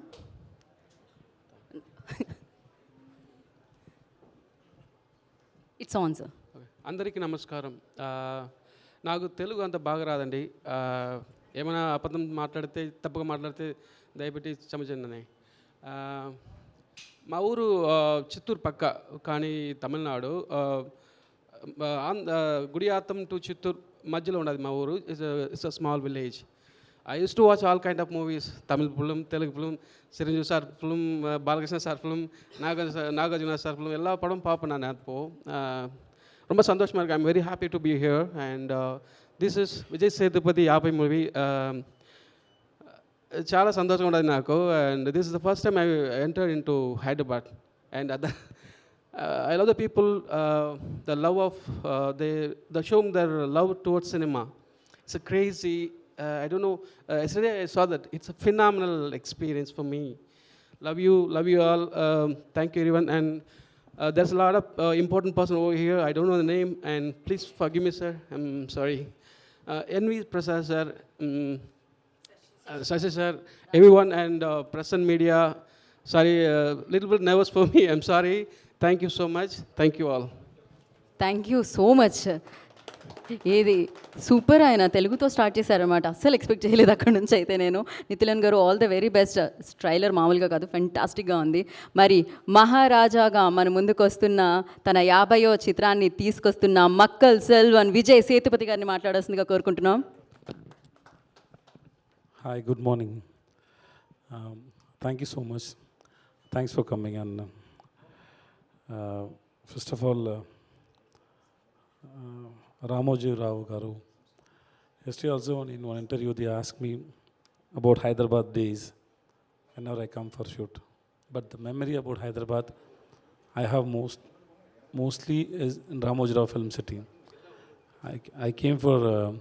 It's on sir. అందరికీ నమస్కారం. నాకు తెలుగు అంత బాగా రాదండి. ఏమైనా అబద్ధం మాట్లాడితే, తప్పుగా మాట్లాడితే దయపెట్టి క్షమించండి. మా ఊరు చిత్తూరు పక్క, కానీ తమిళనాడు. గుడియాత్తం టు చిత్తూరు మధ్యలో ఉండదు మా ఊరు. It's a small village. I used to watch all kind of movies, Tamil film, Telugu film, Chiranjeevi sir film, Balakrishna sir film, Nagarjuna sir film, எல்லா படம் பார்ப்பேன் நான். அப்போது ரொம்ப சந்தோஷமாக இருக்கு. I'm very happy to be here, and this is Vijay Sethupathi Yabai movie. చాలా సంతోషంగా ఉండదు నాకు, and this is the first time I entered into Hyderabad, and I love the people, the love of they show their love towards cinema. It's a crazy, I don't know, yesterday I saw that. It's a phenomenal experience for me. Love you all. Thank you everyone. And there's a lot of important person over here. I don't know the name, and please forgive me, sir. I'm sorry. N.V. Prasad sir, Sashi sir, everyone, and press and media. Sorry, little bit nervous for me. I'm sorry. Thank you so much. Thank you all. Thank you so much. ఏది super, ఆయన తెలుగుతో start చేశారనమాట. అస్సలు expect చేయలేదు అక్కడ నుంచి అయితే నేను. నితిలన్ గారు all the very best. Trailer మామూలుగా కాదు, ఫెంటాస్టిక్గా ఉంది. మరి మహారాజాగా మన ముందుకు వస్తున్న తన 50వ చిత్రాన్ని తీసుకొస్తున్న మక్కల్ సెల్వన్ విజయ్ సేతుపతి గారిని మాట్లాడాల్సిందిగా కోరుకుంటున్నాం. Hi, good morning. Thank you so much. Thanks for coming. And first of all Ramoji Rao Garu. Yesterday also in one interview they asked me about Hyderabad days whenever I come for shoot. But the memory about Hyderabad I have mostly is in Ramoji Rao Film City. I came for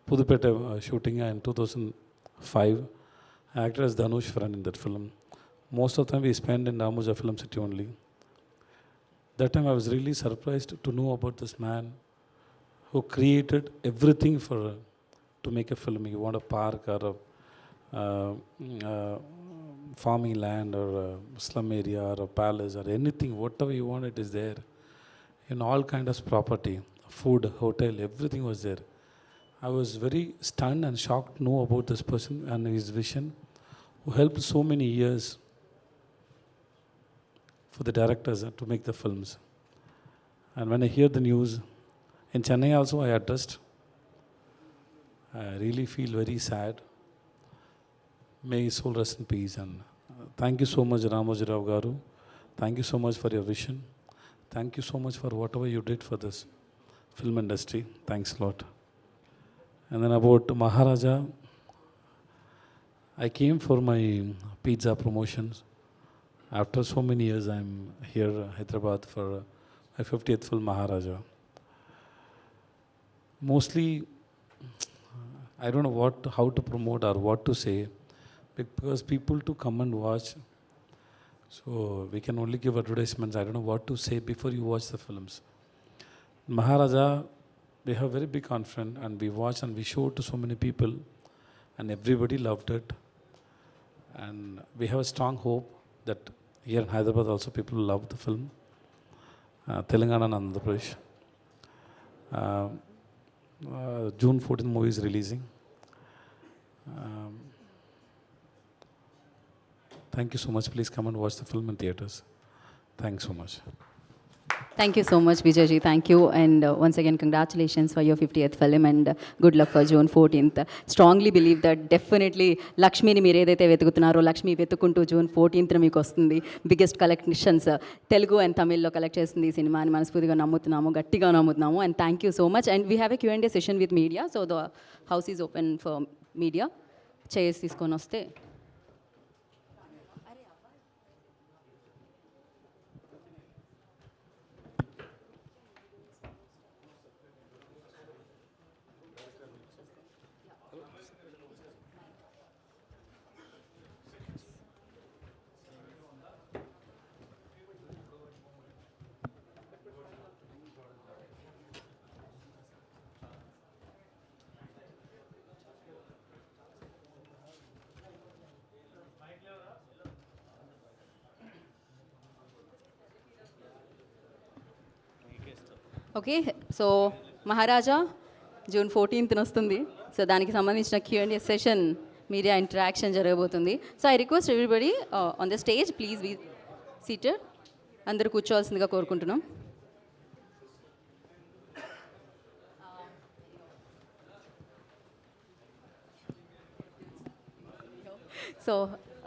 Pudupeta shooting in 2005. I acted as Dhanush friend in that film. Most of the time we spent in Ramoja Film City only. That time I was really surprised to know about this man who created everything for to make a film. You want a park or a farming land or a slum area or a palace or anything, whatever you want, it is there. In all kind of property, food, hotel, everything was there. I was very stunned and shocked to know about this person and his vision, who helped so many years for the directors to make the films. And when I hear the news, in Chennai also I addressed. I really feel very sad. May his soul rest in peace. And thank you so much, Ramoji Rao Garu. Thank you so much for your vision. Thank you so much for whatever you did for this film industry. Thanks a lot. And then about Maharaja, I came for my pizza promotions. After so many years, I'm here in Hyderabad for my 50th film, Maharaja. Mostly, I don't know how to promote or what to say, because people to come and watch. So we can only give advertisements. I don't know what to say before you watch the films. Maharaja, we have very big confidence, and we watched and we showed to so many people, and everybody loved it. And we have a strong hope that here in Hyderabad also people love the film. Telangana and Andhra Pradesh. June 14th movie is releasing. Thank you so much. Please come and watch the film in theaters. Thanks so much. Thank you so much, Vijayji. Thank you. And once again, congratulations for your 50th film and good luck for June 14th. Strongly believe that definitely Lakshmini మీరు ఏదైతే వెతుకుతున్నారో Lakshmi వెతుకుంటూ June 14th మీకు వస్తుంది. Biggest collections Telugu and తమిళ్లో collect చేస్తుంది ఈ సినిమాని మనస్ఫూర్తిగా నమ్ముతున్నాము, గట్టిగా నమ్ముతున్నాము. And thank you so much. And we have a Q&A session with media. So the house is open for media. Chairs తీసుకొని వస్తే. ఓకే, సో మహారాజా జూన్ 14th వస్తుంది. సో దానికి సంబంధించిన Q&A సెషన్, మీడియా ఇంటరాక్షన్ జరగబోతుంది. So I request everybody on the stage please be seated. అందరూ కూర్చోవాల్సిందిగా కోరుకుంటున్నాం. So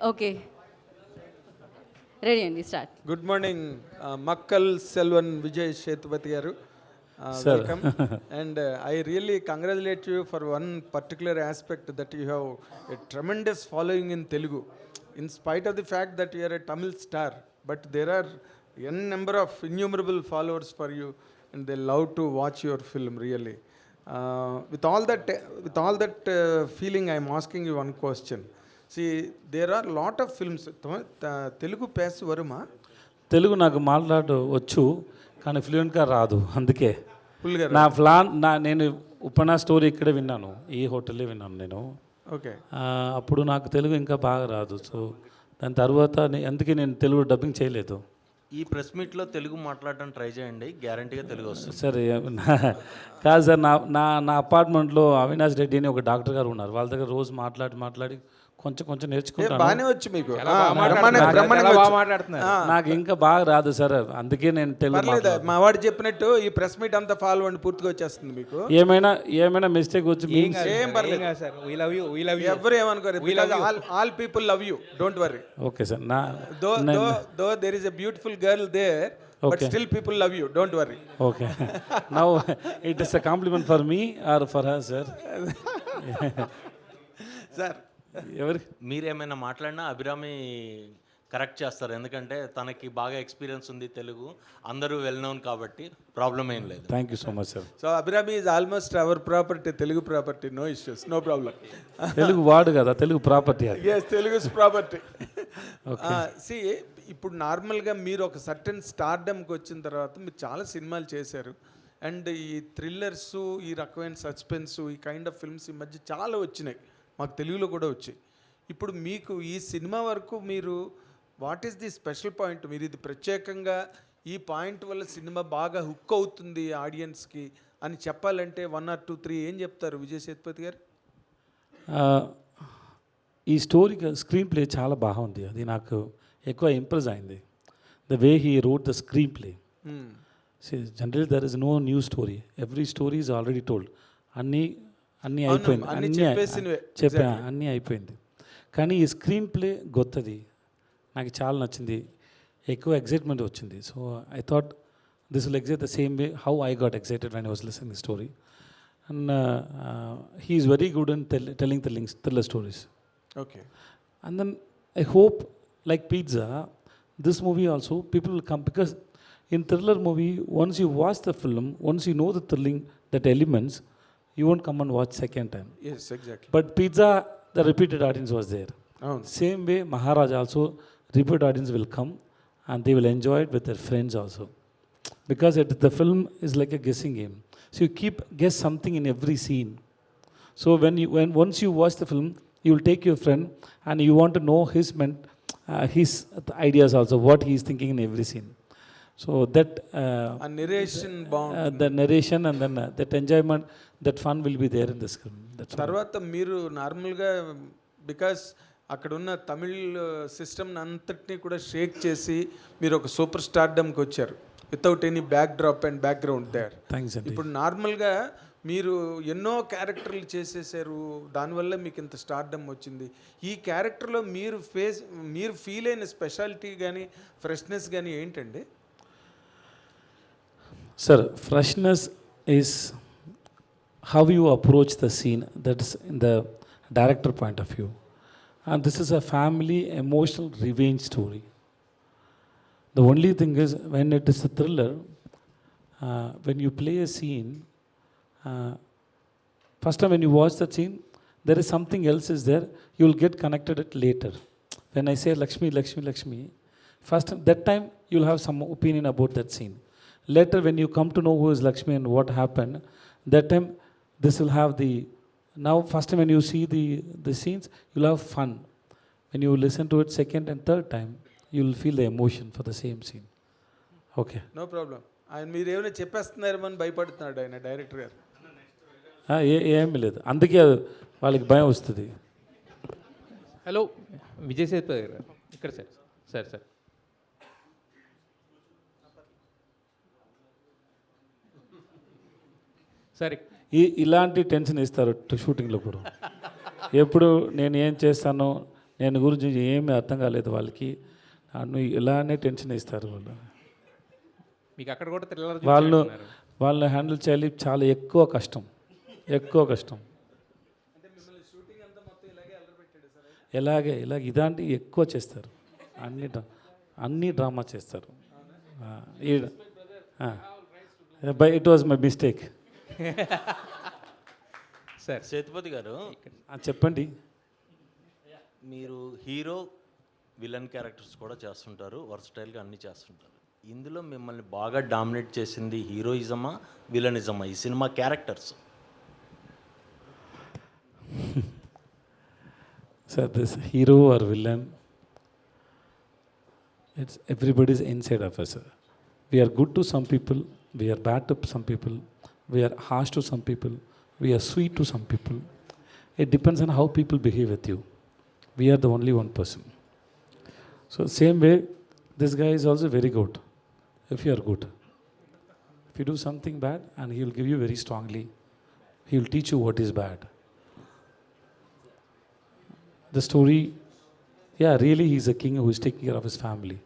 okay, ready అండి, start. Good morning Makkal Selvan Vijay Sethupathi గారు. Welcome. And I really congratulate you for one particular aspect, that you have a tremendous following in Telugu. In spite of the fact that you are a Tamil star, but there are n number of innumerable followers for you, and they love to watch your film really. With all that feeling, I am asking you one question. See, there are lot of films. Telugu pass varuma? Telugu నాకు మాట్లాడు వచ్చు, కానీ ఫ్లూయెంట్గా రాదు. అందుకే ఫుల్గా నేను ఉపనా story ఇక్కడే విన్నాను, ఈ హోటల్లో విన్నాను నేను. ఓకే. అప్పుడు నాకు తెలుగు ఇంకా బాగా రాదు. సో దాని తర్వాత అందుకే నేను తెలుగు డబ్బింగ్ చేయలేదు. ఈ ప్రెస్ మీట్లో తెలుగు మాట్లాడడం ట్రై చేయండి, గ్యారంటీగా తెలుగు వస్తుంది. సరే, కాదు సార్, నా అపార్ట్మెంట్లో అవినాష్ రెడ్డి అని ఒక డాక్టర్ గారు ఉన్నారు. వాళ్ళ దగ్గర రోజు మాట్లాడి కొంచెం నేర్చుకుంటాను. బాగానే వచ్చు మీకు. నాకు ఇంకా బాగా రాదు సార్, అందుకే నేను తెలుగు. మా వాడు చెప్పినట్టు ఈ ప్రెస్ మీట్ అంతా ఫాలో అండి, పూర్తిగా వచ్చేస్తుంది మీకు. ఏమైనా మిస్టేక్ వచ్చి ఎవరు ఏమనుకోరు. All people love you, don't worry. Okay sir. Though there is a beautiful girl there, but still people love you, don't worry. Okay, now it is a compliment for me or for her sir? Sir, మీరేమైనా మాట్లాడినా Abhirami correct చేస్తారు, ఎందుకంటే తనకి బాగా experience ఉంది, తెలుగు అందరూ well known కాబట్టి problem ఏం లేదు. Thank you so much sir. So Abhirami is almost our property, Telugu property, no issues, no problem. Telugu వాడు కదా, తెలుగు ప్రాపర్టీ అది. Yes, Telugu property. సి ఇప్పుడు నార్మల్గా మీరు ఒక సర్టెన్ స్టార్డమ్కి వచ్చిన తర్వాత మీరు చాలా సినిమాలు చేశారు, అండ్ ఈ థ్రిల్లర్స్, ఈ రకమైన సస్పెన్స్, ఈ కైండ్ ఆఫ్ ఫిల్మ్స్ ఈ మధ్య చాలా వచ్చినాయి, మాకు తెలుగులో కూడా వచ్చాయి. ఇప్పుడు మీకు ఈ సినిమా వరకు మీరు what is the special point, మీరు ఇది ప్రత్యేకంగా ఈ పాయింట్ వల్ల సినిమా బాగా హుక్ అవుతుంది ఆడియన్స్కి అని చెప్పాలంటే 1 or 2, 3 ఏం చెప్తారు విజయ్ సేతుపతి గారు? ఈ స్టోరీ స్క్రీన్ ప్లే చాలా బాగుంది, అది నాకు ఎక్కువ ఇంప్రెస్ అయింది. The way he wrote the screenplay. General there is no new story, every story is already told. అన్నీ అయిపోయింది, అన్నీ అయిపోయింది. కానీ ఈ స్క్రీన్ ప్లే గొత్తది, నాకు చాలా నచ్చింది, ఎక్కువ ఎక్సైట్మెంట్ వచ్చింది. So I thought this will excite the same way how I got excited when I was listening the story. And he is very good in telling thriller stories. Okay. And then I hope, like Pizza, this movie also people will come, because in thriller movie, once you watch the film, once you know the thrilling, that elements, you won't come and watch second time. Yes, exactly. But Pizza, the repeated audience was there. Oh. Same way, Maharaj also, repeat audience will come and they will enjoy it with their friends also. Because the film is like a guessing game. So you guess something in every scene. So once you watch the film, you will take your friend and you want to know his ideas also, what he is thinking in every scene. So that narration bound, the narration and then that enjoyment, that fun will be there in the screen. That's తర్వాత మీరు నార్మల్గా because అక్కడ ఉన్న Tamil system అంతటినీ కూడా షేక్ చేసి మీరు ఒక సూపర్ స్టార్డమ్కి వచ్చారు without any backdrop and background there. Thanks అండి. ఇప్పుడు నార్మల్గా మీరు ఎన్నో క్యారెక్టర్లు చేసేసారు, దానివల్ల మీకు ఇంత స్టార్డమ్ వచ్చింది. ఈ క్యారెక్టర్లో మీరు ఫీల్ అయిన స్పెషాలిటీ కానీ ఫ్రెష్నెస్ కానీ ఏంటండి? Sir, freshness is how you approach the scene, that is in the director point of view. And this is a family emotional revenge story. The only thing is, when it is a thriller, when you play a scene, first time when you watch that scene, there is something else is there, you will get connected it later. When I say Lakshmi, Lakshmi, Lakshmi, first time, that time you will have some opinion about that scene. Later when you come to know who is Lakshmi and what happened, that time this will have the, now first time when you see the scenes, you will have fun. When you listen to it second and third time, you will feel the emotion for the same scene. Okay. No problem. ఆయన మీరు ఏమైనా చెప్పేస్తున్నారేమని భయపడుతున్నాడు ఆయన director గారు. ఏమీ లేదు, అందుకే వాళ్ళకి భయం వస్తుంది. హలో, విజయ్ సేతుపతి గారు ఇక్కడ. సార్ సరే, ఇలాంటి టెన్షన్ ఇస్తారు షూటింగ్లో కూడా. ఎప్పుడు నేను ఏం చేస్తానో నేను గురించి ఏమీ అర్థం కాలేదు వాళ్ళకి, ఇలానే టెన్షన్ ఇస్తారు వాళ్ళు. మీకు అక్కడ కూడా వాళ్ళని హ్యాండిల్ చేయాలి, చాలా ఎక్కువ కష్టం. ఇలాగే ఇలాంటి ఎక్కువ చేస్తారు, అన్ని డ్రామా చేస్తారు. By it was my mistake. Sir Sethupathi గారు చెప్పండి. మీరు హీరో విలన్ క్యారెక్టర్స్ కూడా చేస్తుంటారు, వర్సటైల్గా అన్నీ చేస్తుంటారు. ఇందులో మిమ్మల్ని బాగా డామినేట్ చేసింది హీరోయిజమా విలనిజమా ఈ cinema characters? Sir, this hero or villain, it's everybody's inside of us. We are good to some people, we are bad to some people, we are harsh to some people, we are sweet to some people. It depends on how people behave with you. We are the only one person. So same way, this guy is also very good if you are good. If you do something bad, and he will give you very strongly, he will teach you what is bad. The story, yeah, really he's a king who is taking care of his family.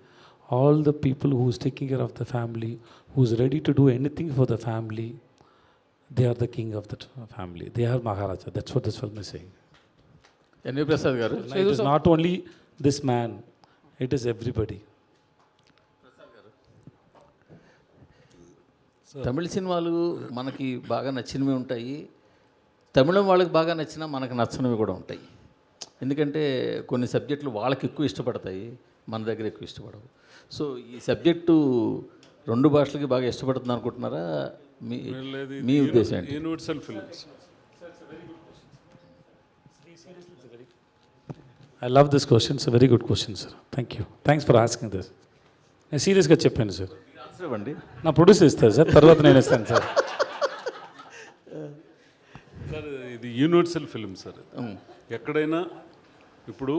All the people who is taking care of the family, who is ready to do anything for the family, they are the king of the family. They are Maharaja. That's what this film is saying. NV Prasad గారు, It is not only this man. It is everybody. తమిళ సినిమాలు మనకి బాగా నచ్చినవి ఉంటాయి, తమిళం వాళ్ళకి బాగా నచ్చినా మనకు నచ్చనివి కూడా ఉంటాయి. ఎందుకంటే కొన్ని సబ్జెక్టులు వాళ్ళకి ఎక్కువ ఇష్టపడతాయి, మన దగ్గర ఎక్కువ ఇష్టపడవు. సో ఈ సబ్జెక్టు రెండు భాషలకి బాగా ఇష్టపడుతుంది అనుకుంటున్నారా? మీ ఉద్దేశం ఏంటి? Universal films. I love this question. It's a very good question, sir. Thank you. Thanks for asking this. నేను సీరియస్గా చెప్పాను సార్. ఇవ్వండి, నా ప్రొడ్యూసర్ ఇస్తారు సార్, తర్వాత నేను ఇస్తాను సార్. సార్ ఇది యూనివర్సల్ ఫిల్మ్ సార్. ఎక్కడైనా ఇప్పుడు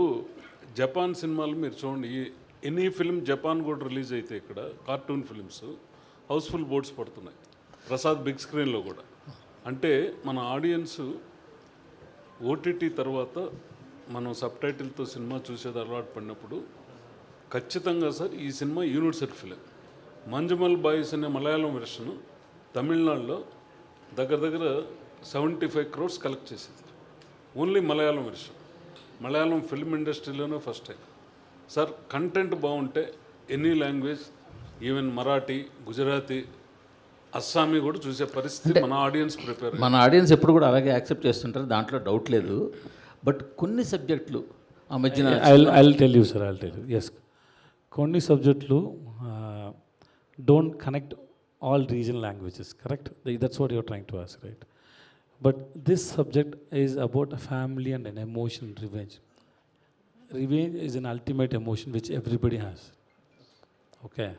జపాన్ సినిమాలు మీరు చూడండి, ఎనీ ఫిల్మ్ జపాన్ కూడా రిలీజ్ అయితే ఇక్కడ కార్టూన్ ఫిల్మ్స్ హౌస్ఫుల్ బోర్డ్స్ పడుతున్నాయి, ప్రసాద్ బిగ్ స్క్రీన్లో కూడా. అంటే మన ఆడియన్స్ ఓటీటీ తర్వాత మనం సబ్ టైటిల్తో సినిమా చూసేది అలవాటు పడినప్పుడు ఖచ్చితంగా సార్ ఈ cinema universal film. Manjummel boys అనే మలయాళం వెర్షన్ తమిళనాడులో దగ్గర దగ్గర 75 crores కలెక్ట్ చేసింది, only Malayalam version. Malayalam film ఇండస్ట్రీలోనే ఫస్ట్ టైం సార్. కంటెంట్ బాగుంటే any language, even Marathi, Gujarati, Assamese కూడా చూసే పరిస్థితి మన ఆడియన్స్ ప్రిపేర్. మన ఆడియన్స్ ఎప్పుడు కూడా అలాగే యాక్సెప్ట్ చేస్తుంటారు, దాంట్లో డౌట్ లేదు. బట్ కొన్ని సబ్జెక్టులు ఆ మధ్యన I'll tell you, sir. I'll tell you. Yes. కొన్ని సబ్జెక్టులు don't connect all regional languages, correct? That's what you're trying to ask, right? But this subject is about a family and an emotion, revenge. Revenge is an ultimate emotion which everybody has. Okay?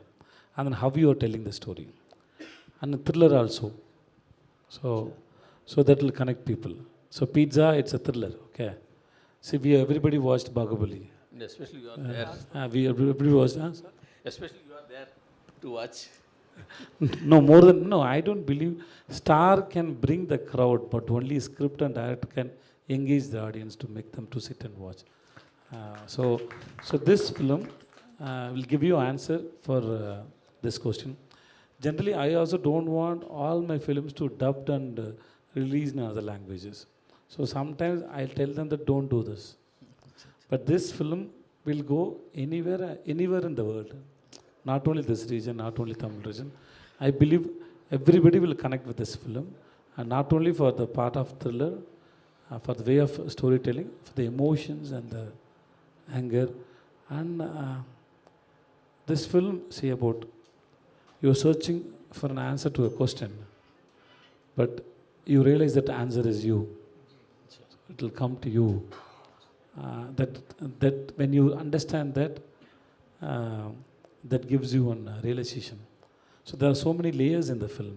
And then how you are telling the story. And a thriller also. So that will connect people. So Pizza, it's a thriller, okay? See, everybody watched Bahubali. Especially you are there. Everybody watched, Especially you are there to watch. No, I don't believe star can bring the crowd, but only script and director can engage the audience to make them to sit and watch. So this film will give you answer for this question. Generally, I also don't want all my films to dubbed and released in other languages. So sometimes I'll tell them that don't do this. But this film will go anywhere in the world. Not only this region, not only Tamil region. I believe everybody will connect with this film. And not only for the part of thriller, for the way of storytelling, for the emotions and the anger. And this film, see about, you're searching for an answer to a question. But you realize that the answer is you. It will come to you. That when you understand that, that gives you a realization. So there are so many layers in the film.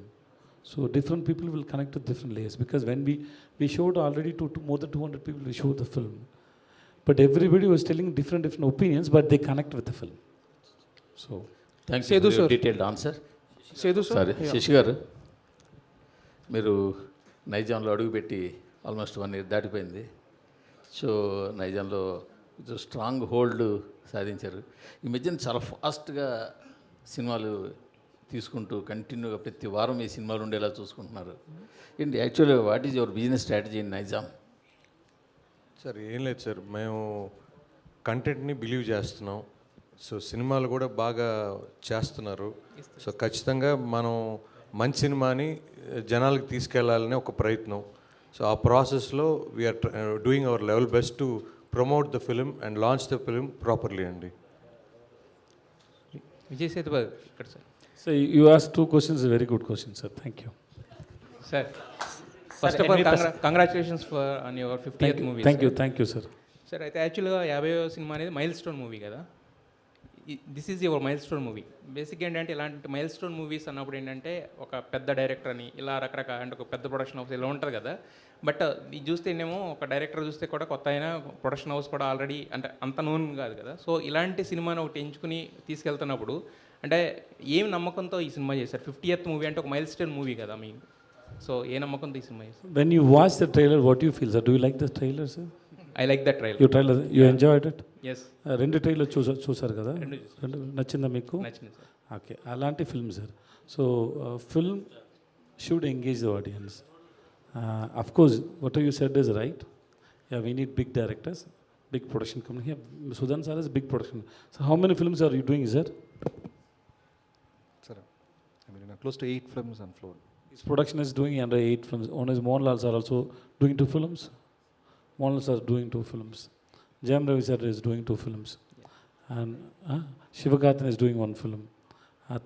So different people will connect to different layers, because when we showed already to more than 200 people, we showed the film. But everybody was telling different opinions, but they connect with the film. So thanks for your detailed answer. సరే శశి గారు, మీరు నైజాంలో అడుగుపెట్టి almost 1 year దాటిపోయింది. So నైజాంలో strong hold సాధించారు. ఈ మధ్యన చాలా ఫాస్ట్గా సినిమాలు తీసుకుంటూ కంటిన్యూగా ప్రతి వారం ఈ సినిమాలు ఉండేలా చూసుకుంటున్నారు. ఏంటి యాక్చువల్గా what is your business strategy in Nizam? Sir ఏం లేదు సార్, మేము కంటెంట్ని బిలీవ్ చేస్తున్నాం. సో సినిమాలు కూడా బాగా చేస్తున్నారు. సో ఖచ్చితంగా మనం మంచి సినిమాని జనాలకు తీసుకెళ్లాలనే ఒక ప్రయత్నం. సో ఆ ప్రాసెస్లో we are doing our level best to promote the film and launch the film properly అండి. విజయ్ సేతుపతి ఇక్కడ sir. So you asked 2 questions, very good questions, sir. Thank you. Sir, first of all, congratulations on your 50th movie. Thank you, sir. Sir, అయితే యాక్చువల్గా 50వ cinema అనేది mile stone movie కదా. This is your mile stone movie. బేసిక్గా ఏంటంటే ఇలాంటి mile stone movies అన్నప్పుడు ఏంటంటే ఒక పెద్ద డైరెక్టర్ అని ఇలా రకరకాల అంటే ఒక పెద్ద ప్రొడక్షన్ హౌస్ ఇలా ఉంటుంది కదా. బట్ ఇది చూస్తేనేమో ఒక డైరెక్టర్ చూస్తే కూడా కొత్త అయినా ప్రొడక్షన్ హౌస్ కూడా ఆల్రెడీ అంటే అంత నోన్ కాదు కదా. సో ఇలాంటి సినిమాని ఒకటి ఎంచుకుని తీసుకెళ్తున్నప్పుడు అంటే ఏం నమ్మకంతో ఈ సినిమా చేశారు? 50th మూవీ అంటే ఒక మైల్ స్టోన్ మూవీ కదా మీకు. సో ఏ నమ్మకంతో ఈ సినిమా చేశారు? When you watch the trailer, what do you feel, sir? Do you like the trailer, sir? I like that trailer. You enjoyed it? Yes. 2 trailer చూసారు కదా? నచ్చిందా మీకు? నచ్చింది సార్. ఓకే, అలాంటి film sir. So film should engage the audience. Of course, what you said is right. Yeah, we need big directors. big production company. Here, Sudan sir is big production. So how many films are you doing, sir? Sir, I mean, close to 8 films on floor. His production is doing under 8 films. One is Mohanlal sir also doing 2 films. Mohanlal sir doing 2 films. Jayam Ravi sir is doing 2 films. And Shivakarthan is doing 1 film.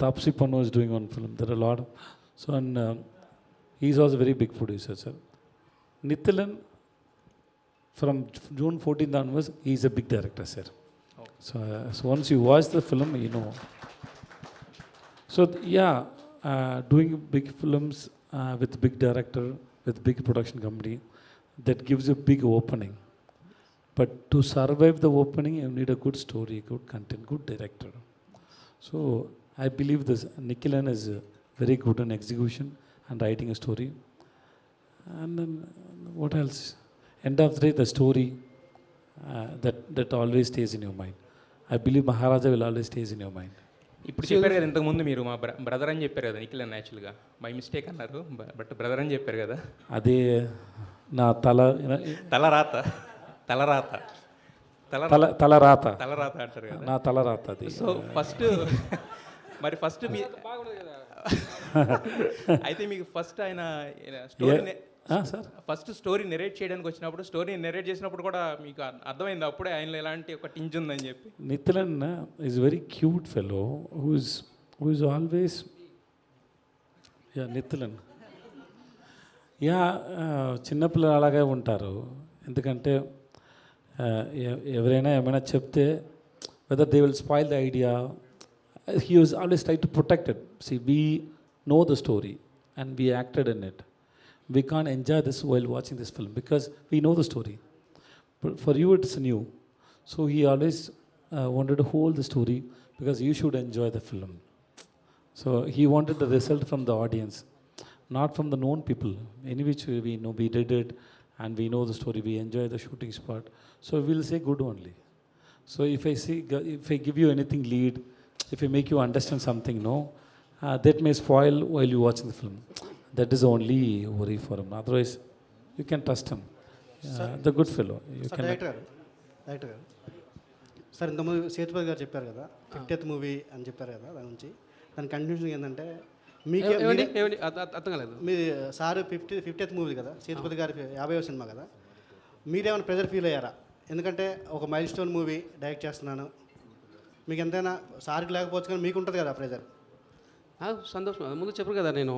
Tapsi Pannu is doing 1 film. There are a lot of, so, and he's also a very big producer, sir. Nithilan, from June 14th onwards, he's a big director, sir. So, so once you watch the film, you know. So yeah, doing big films with big director, with big production company, that gives you big opening. But to survive the opening, you need a good story, good content, good director. So I believe this Nikhilan is very good in execution and writing a story. And then what else? End of the day, the story that always stays in your mind. I believe Maharaja will always stays in your mind. ఇప్పుడు చెప్పారు కదా ఇంతకుముందు మీరు మా brother అని చెప్పారు కదా నిఖిల్ అని యాక్చువల్గా బై మిస్టేక్ అన్నారు బట్ బ్రదర్ అని చెప్పారు కదా అదే నా తలరాత తలరాత తలరాత తలరాత అంటారు కదా నా తలరాత అది. సో ఫస్ట్ మరి ఫస్ట్ మీ అయితే మీకు ఫస్ట్ ఆయన story sir first story narrate చేయడానికి వచ్చినప్పుడు స్టోరీ నెరేట్ చేసినప్పుడు కూడా మీకు అర్థమైంది అప్పుడే ఆయనలో ఎలాంటి ఒక టింజ్ ఉందని చెప్పి. Nithin is very cute fellow who is always Nithin చిన్నపిల్లలు అలాగే ఉంటారు. ఎందుకంటే ఎవరైనా ఏమైనా చెప్తే whether they will spoil the idea, he was always try to protect it. See we know the story and we acted in it. We can't enjoy this while watching this film because we know the story. But for you it's new. So he always wanted to hold the story because you should enjoy the film. So he wanted the result from the audience, not from the known people. In which we know we did it and we know the story, we enjoy the shooting spot. So we'll say good only. So if I give you anything lead, if I make you understand something, no, that may spoil while you watching the film. That is only worry for him. Otherwise, you can trust him. The good fellow. You can. Director గారు sir ఇంతకుముందు సేతుపతి గారు చెప్పారు కదా 50th movie అని చెప్పారు కదా దాని నుంచి దాని కంటిన్యూషన్ ఏంటంటే మీకే అర్థం కాలేదు. మీ సార్ 50th మూవీ కదా సేతుపతి గారి 50వ సినిమా కదా, మీరేమైనా ప్రెజర్ ఫీల్ అయ్యారా? ఎందుకంటే ఒక మైల్ స్టోన్ మూవీ డైరెక్ట్ చేస్తున్నాను, మీకు ఎంతైనా సార్కి లేకపోవచ్చు కానీ మీకు ఉంటుంది కదా ప్రెజర్. నాకు సంతోషం. ముందు చెప్పరు కదా నేను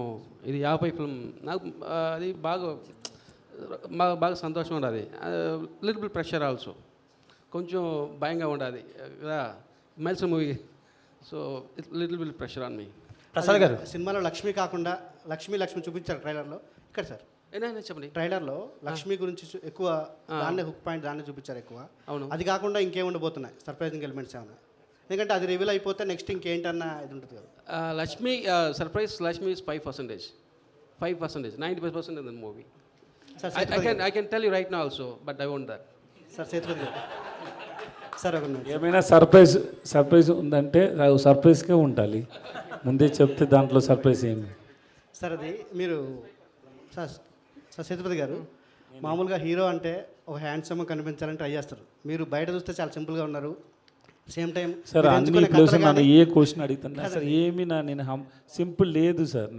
ఇది 50 ఫిల్మ్, నాకు అది బాగా సంతోషం ఉండదు. లిటిల్ బిట్ ప్రెషర్ ఆల్సో, కొంచెం భయంగా ఉండదు కదా miles movie. So little bit pressure on me. Prasad గారు సినిమాలో లక్ష్మి కాకుండా లక్ష్మి చూపించారు ట్రైలర్లో. ఇక్కడ సార్ ఏదైనా చెప్పండి. ట్రైలర్లో లక్ష్మి గురించి ఎక్కువ దాన్నే హుక్ పాయింట్ దాన్నే చూపించారు ఎక్కువ. అవును. అది కాకుండా ఇంకేముండబోతున్నాయి సర్ప్రైజింగ్ ఎలిమెంట్స్ ఏమన్నా? ఎందుకంటే అది రివీల్ అయిపోతే నెక్స్ట్ ఇంకేంటన్నా ఇది ఉంటుంది కదా. Lakshmi surprise Lakshmi is 5%, 95% in the movie. I can tell you right now also, but I won't that. Sir Sethupathi గారు సార్ ఒక ఏమైనా సర్ప్రైజ్ ఉందంటే సర్ప్రైజ్గా ఉండాలి. ముందే చెప్తే దాంట్లో సర్ప్రైజ్ ఏమి. సార్ అది మీరు సార్ సేతుపతి గారు మామూలుగా హీరో అంటే ఒక హ్యాండ్సమ్ కనిపించాలని ట్రై చేస్తారు. మీరు బయట చూస్తే చాలా సింపుల్గా ఉన్నారు. సేమ్ టైం సార్ అన్ని ప్లేస్ నన్ను ఏ క్వశ్చన్ అడుగుతున్నా సార్ ఏమి నేను సింపుల్ లేదు సార్.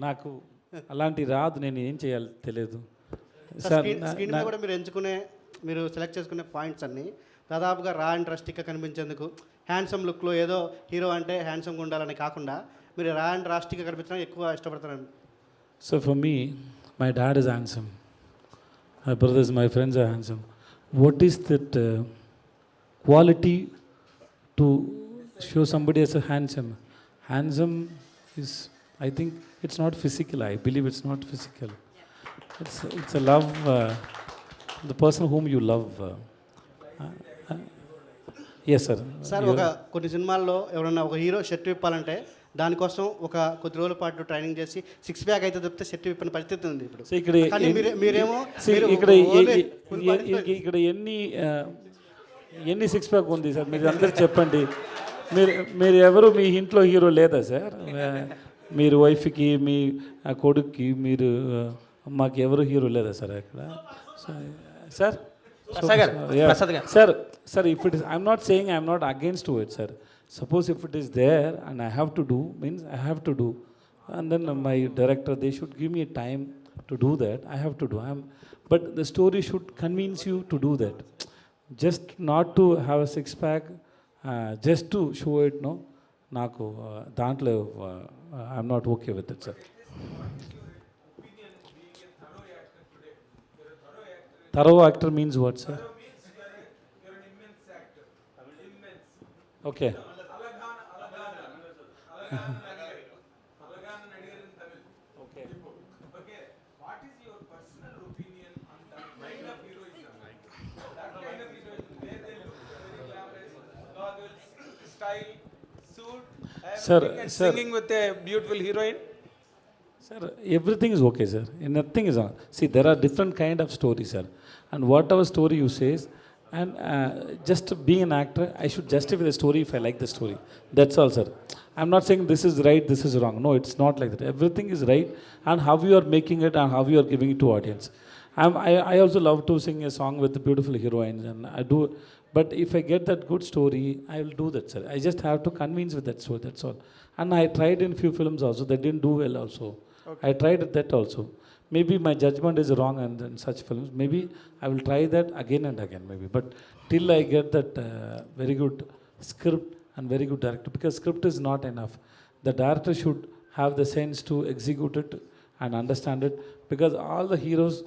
నాకు అలాంటి రాదు, నేను ఏం చేయాలి తెలియదు సార్. స్క్రీన్ మీద కూడా మీరు సెలెక్ట్ చేసుకునే పాయింట్స్ అన్నీ దాదాపుగా రా అండ్ రస్టిక్గా కనిపించేందుకు, హ్యాండ్సమ్ లుక్లో ఏదో హీరో అంటే హ్యాండ్సమ్గా ఉండాలని కాకుండా మీరు రా అండ్ రాస్టిక్గా కనిపించడానికి ఎక్కువ ఇష్టపడతారండి. So for me my dad is handsome, my brothers, my friends are handsome. What is that quality to show somebody as a handsome? Handsome is, I think, it's not physical. I believe it's not physical. It's a love, the person whom you love. Yes, sir. Sir ఒక కొన్ని సినిమాల్లో ఎవరన్నా ఒక hero shirt విప్పాలంటే దానికోసం ఒక కొద్ది రోజుల పాటు ట్రైనింగ్ చేసి 6 ప్యాక్ అయితే తప్పితే షర్ట్ విప్పిన పరిస్థితి ఉంది ఇప్పుడు. మీరేమో ఇక్కడ ఎన్ని 6 ప్యాక్ ఉంది సార్? మీరు అందరూ చెప్పండి. మీరు ఎవరు మీ ఇంట్లో హీరో లేదా సార్? మీరు వైఫ్కి, మీ కొడుక్కి, మీరు అమ్మకి ఎవరు హీరో లేదా సార్ అక్కడ? Sir Sir, if it is, I'm not saying I'm not against to it, sir. Suppose if it is there and I have to do, means I have to do. And then my director, they should give me time to do that. I have to do. But the story should convince you to do that. Just not to have a six-pack, just to show it, no? Naku, dantlo, I'm not okay with it, sir. Thorough actor means what, sir? Okay. Sir, singing with a beautiful heroine. Sir, everything is okay, sir. Nothing is wrong. See, there are different kind of stories, sir. And whatever story you say, and just being an actor, I should justify the story if I like the story. That's all, sir. I'm not saying this is right, this is wrong. No, it's not like that. Everything is right, and how you are making it and how you are giving it to audience. I also love to sing a song with the beautiful heroines, and I do. But if I get that good story, I will do that, sir. I just have to convince with that story, that's all. And I tried in few films also, they didn't do well also. Okay. I tried that also. Maybe my judgment is wrong in such films. Maybe I will try that again and again, maybe. But till I get that very good script and very good director, because script is not enough. The director should have the sense to execute it and understand it, because all the heroes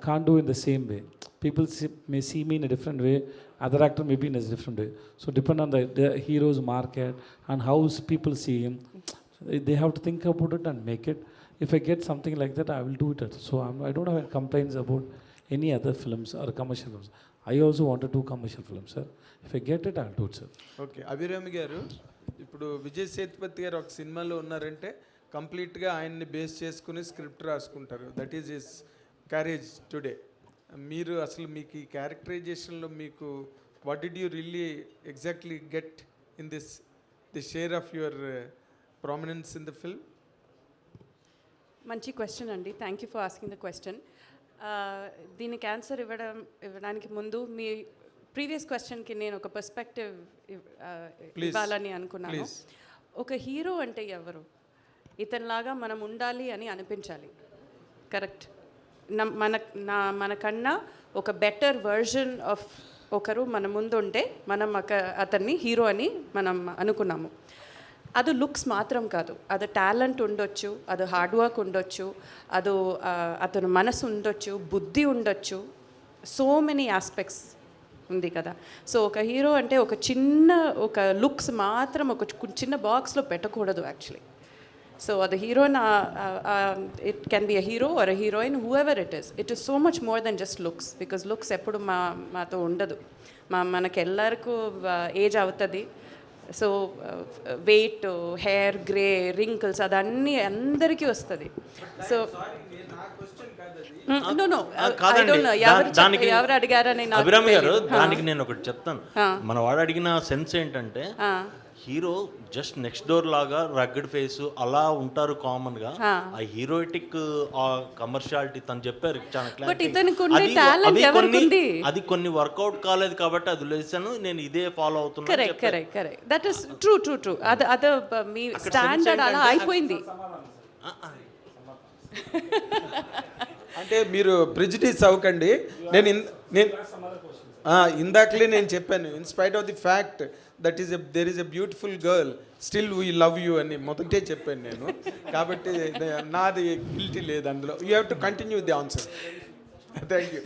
can't do in the same way. People may see me in a different way, other actor may be in a different way. So depend on the hero's market and how people see him. They have to think about it and make it. If I get something like that, I will do it. So I don't have complaints about any other films or commercial films. I also want to do commercial films, sir. If I get it, I'll do it, sir. Okay Abhirami గారు, ఇప్పుడు విజయ్ సేతుపతి గారు ఒక సినిమాలో ఉన్నారంటే కంప్లీట్గా ఆయన్ని base చేసుకుని script రాసుకుంటారు. That is his carriage today. మీరు అసలు మీకు ఈ క్యారెక్టరైజేషన్లో మీకు what did you really exactly get in the share of your prominence in the film? మంచి క్వశ్చన్ అండి. Thank you for asking the question. దీనికి ఆన్సర్ ఇవ్వడానికి ముందు మీ ప్రీవియస్ క్వశ్చన్కి నేను ఒక పర్స్పెక్టివ్ ఇవ్వాలని అనుకున్నాను. ఒక హీరో అంటే ఎవరు? ఇతనిలాగా మనం ఉండాలి అని అనిపించాలి. కరెక్ట్. మనకన్నా ఒక బెటర్ వర్జన్ ఆఫ్ ఒకరు మన ముందు ఉంటే మనం అతన్ని హీరో అని మనం అనుకున్నాము. అది లుక్స్ మాత్రం కాదు, అది టాలెంట్ ఉండొచ్చు, అది హార్డ్ వర్క్ ఉండొచ్చు, అది అతను మనసు ఉండొచ్చు, బుద్ధి ఉండొచ్చు, సో మెనీ ఆస్పెక్ట్స్ ఉంది కదా. సో ఒక హీరో అంటే ఒక లుక్స్ మాత్రం ఒక చిన్న బాక్స్లో పెట్టకూడదు యాక్చువల్లీ. సో అది heroine, it can be a hero or a heroine, whoever it is. It is so much more than just looks, because looks ఎప్పుడు మాతో ఉండదు. మనకి ఎల్లరికూ ఏజ్ అవుతుంది. So weight, hair, grey, wrinkles అదన్నీ అందరికీ వస్తుంది. సో ఎవరు అడిగారని అభిరామి గారు, దానికి నేను ఒకటి చెప్తాను. మన వాడు అడిగిన సెన్స్ ఏంటంటే, హీరో జస్ట్ నెక్స్ట్ డోర్ లాగా రగ్గడ్ ఫేస్ అలా ఉంటారు కామన్ గా. ఆ హీరోయిటిక్ ఆ కమర్షియాలిటీ తను చెప్పారు చాలా క్లారిటీ. అది కొన్ని వర్కౌట్ కాలేదు కాబట్టి అది లేసాను, నేను ఇదే ఫాలో అవుతున్నాను. కరెక్ట్. That is true. అది మీ స్టాండర్డ్ అలా అయిపోయింది. అంటే మీరు ప్రిజుడిస్ అవ్వకండి. నేను ఇందాకలే నేను చెప్పాను, in spite of the fact that is there is a beautiful girl still we love you అని మొదటే చెప్పాను నేను. కాబట్టి నాది గిల్టీ లేదు అందులో. You have to continue the answer. Thank you.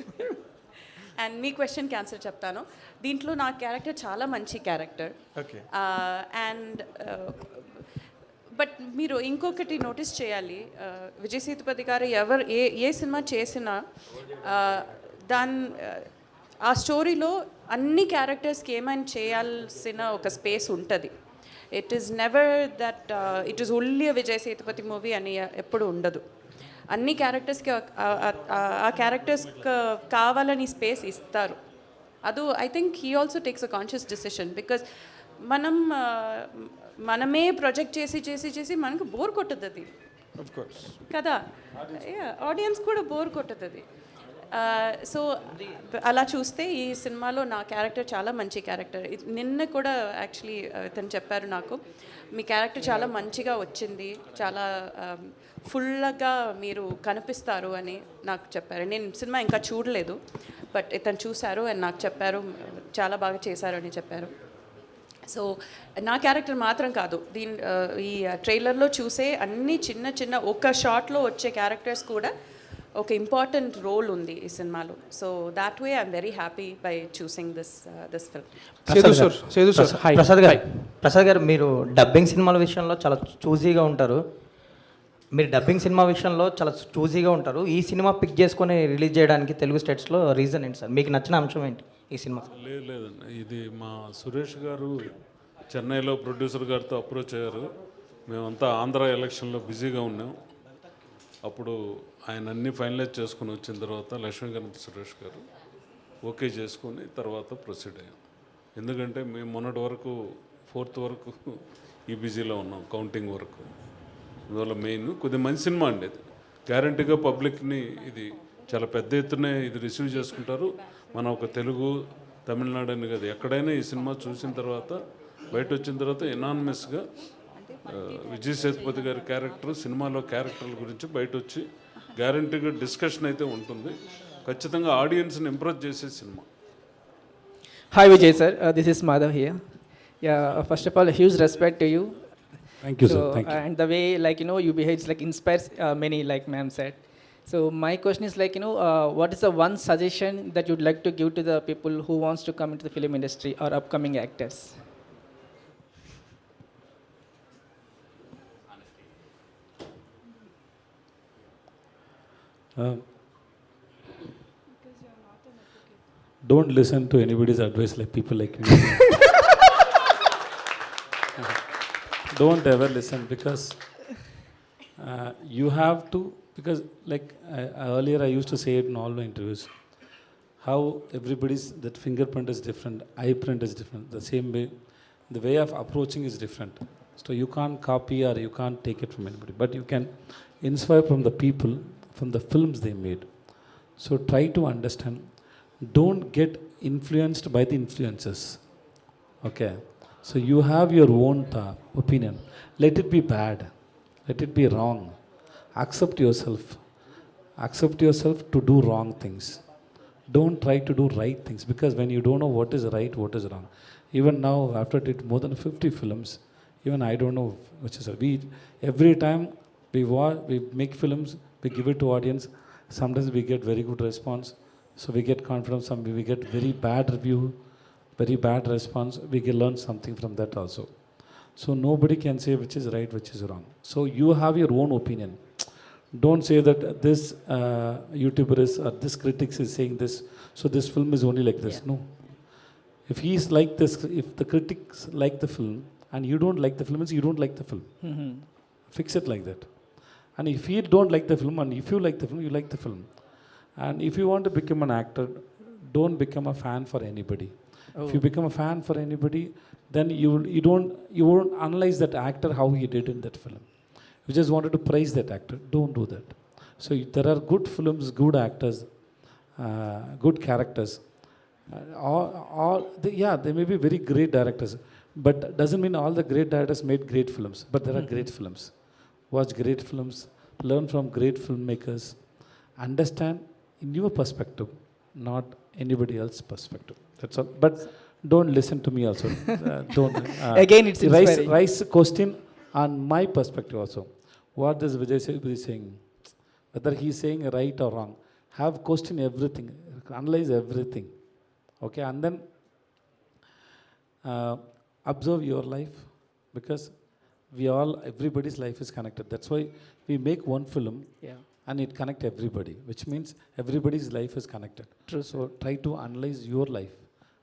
And మీ క్వశ్చన్కి ఆన్సర్ చెప్తాను. దీంట్లో నా క్యారెక్టర్ చాలా మంచి క్యారెక్టర్. ఓకే. అండ్ బట్ మీరు ఇంకొకటి నోటీస్ చేయాలి, విజయ్ సేతుపతి గారు ఏ సినిమా చేసినా ఆ స్టోరీలో అన్ని క్యారెక్టర్స్కి ఏమైనా చేయాల్సిన ఒక స్పేస్ ఉంటుంది. It is never that it is only Vijay Sethupathi movie అని ఎప్పుడు ఉండదు. అన్ని క్యారెక్టర్స్కి ఆ క్యారెక్టర్స్ కావాలని స్పేస్ ఇస్తారు. అది I think he also takes a conscious decision, because మనమే ప్రొజెక్ట్ చేసి మనకు బోర్ కొట్టుతుంది కదా, ఆడియన్స్ కూడా బోర్ కొట్టుతుంది. సో అలా చూస్తే ఈ సినిమాలో నా క్యారెక్టర్ చాలా మంచి క్యారెక్టర్. నిన్న కూడా యాక్చువల్లీ తను చెప్పారు నాకు, మీ క్యారెక్టర్ చాలా మంచిగా వచ్చింది, చాలా ఫుల్గా మీరు కనిపిస్తారు అని నాకు చెప్పారు. నేను సినిమా ఇంకా చూడలేదు, బట్ ఇతను చూశారు అండ్ నాకు చెప్పారు చాలా బాగా చేశారు అని చెప్పారు. సో నా క్యారెక్టర్ మాత్రం కాదు, ఈ ట్రైలర్లో చూసే అన్ని చిన్న చిన్న ఒక షాట్లో వచ్చే క్యారెక్టర్స్ కూడా ఒక ఇంపార్టెంట్ రోల్ ఉంది ఈ సినిమాలో. So that way I'm very happy by choosing this film. Prasad గారు, మీరు డబ్బింగ్ సినిమాల విషయంలో చాలా చూజీగా ఉంటారు. ఈ సినిమా పిక్ చేసుకొని రిలీజ్ చేయడానికి తెలుగు స్టేట్స్లో రీజన్ ఏంటి సార్? మీకు నచ్చిన అంశం ఏంటి ఈ సినిమా? లేదండి, ఇది మా సురేష్ గారు చెన్నైలో ప్రొడ్యూసర్ గారితో అప్రోచ్ అయ్యారు. మేమంతా ఆంధ్ర ఎలక్షన్లో బిజీగా ఉన్నాం. అప్పుడు ఆయన అన్నీ ఫైనలైజ్ చేసుకుని వచ్చిన తర్వాత లక్ష్మీకాంత్ సురేష్ గారు ఓకే చేసుకొని తర్వాత ప్రొసీడ్ అయ్యాం. ఎందుకంటే మేము మొన్నటి వరకు 4th వరకు ఈ బిజీలో ఉన్నాం, కౌంటింగ్ వరకు. అందువల్ల మెయిన్ కొద్దిగా మంచి సినిమా అండి. ఇది గ్యారంటీగా పబ్లిక్ని ఇది చాలా పెద్ద ఎత్తునే ఇది రిసీవ్ చేసుకుంటారు. మన ఒక తెలుగు, తమిళనాడు అని కాదు, ఎక్కడైనా ఈ సినిమా చూసిన తర్వాత బయట వచ్చిన తర్వాత ఎనానమస్గా విజయ్ సేతుపతి గారి క్యారెక్టర్, సినిమాలో క్యారెక్టర్ల గురించి బయట వచ్చి గ్యారంటీగా డిస్కషన్ అయితే ఉంటుంది. ఖచ్చితంగా ఆడియన్స్ని ఇంప్రెస్ చేసే cinema. Hi Vijay sir, this is Madhav here. First of all huge respect to you. Thank you, sir. Thank you. And the way, like, you behave, like, inspires many, like ma'am said. So my question is, like, what is the one suggestion that you'd like to give to the people who wants to come into the film industry or upcoming actors? Don't listen to anybody's advice like people like me. Don't ever listen, because you have to, because like earlier I used to say it in all my interviews, how everybody's, that fingerprint is different, eye print is different, the same way the way of approaching is different. So you can't copy or you can't take it from anybody, but you can inspire from the people, from the films they made. So try to understand, don't get influenced by the influencers. Okay, so you have your own opinion. Let it be bad, let it be wrong. Accept yourself. Accept yourself to do wrong things. Don't try to do right things, because when you don't know what is right, what is wrong. Even now, after I did more than 50 films, even I don't know which is right. Every time we make films, we give it to audience. Sometimes we get very good response, so we get confidence. Some we get very bad review, very bad response. We can learn something from that also. So nobody can say which is right, which is wrong. So you have your own opinion. Don't say that this YouTuber is or this critics is saying this, so this film is only like this. No. If he's like this, if the critics like the film and you don't like the film, means you don't like the film. Mm-hmm. Fix it like that. And if you don't like the film and if you like the film, you like the film. And if you want to become an actor, don't become a fan for anybody. Oh. If you become a fan for anybody, then you won't analyze that actor how he did in that film. You just wanted to praise that actor. Don't do that. So there are good films, good actors, good characters. They may be very great directors, but doesn't mean all the great directors made great films. But there are great films. Watch great films, learn from great filmmakers, understand in your perspective, not anybody else's perspective. That's all. But don't listen to me also. Don't. Again, it's inspiring. Raise question on my perspective also. What is Vijay Sethupathi saying? Whether he is saying right or wrong, have question everything, analyze everything. Okay, and then observe your life, because everybody's life is connected. That's why we make one film. Yeah. And it connects everybody, which means everybody's life is connected. True. So try to analyze your life,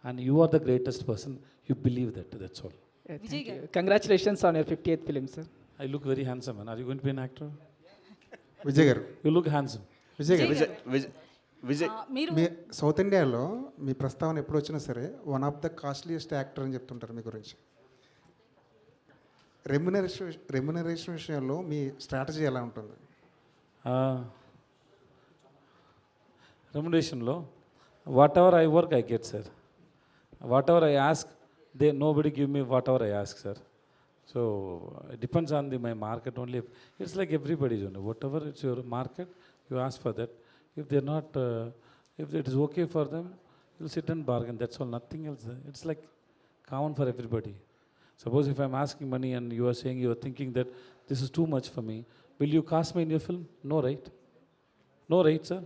and you are the greatest person. You believe that. That's all. Yeah, thank you. Congratulations on your 50th film, sir. I look very handsome, man. Are you going to be an actor? Vijay గారు, You look handsome. Vijay గారు, మీరు మీ south ఇండియాలో మీ ప్రస్తావన ఎప్పుడు వచ్చినా సరే one of the costliest actor అని చెప్తుంటారు మీ గురించి. రెమ్యునరేషన్ విషయంలో మీ స్ట్రాటజీ ఎలా ఉంటుంది? రెమ్యునరేషన్లో whatever I work I get sir. Whatever I ask nobody give me whatever I ask, sir. So it depends on my market only. It's like everybody's only. Whatever it's your market, you ask for that. If they're not, if it is okay for them, you'll sit and bargain. That's all, nothing else. It's like common for everybody. Suppose if I'm asking money and you are saying, you are thinking that this is too much for me, will you cast me in your film? No, right? No, right, sir?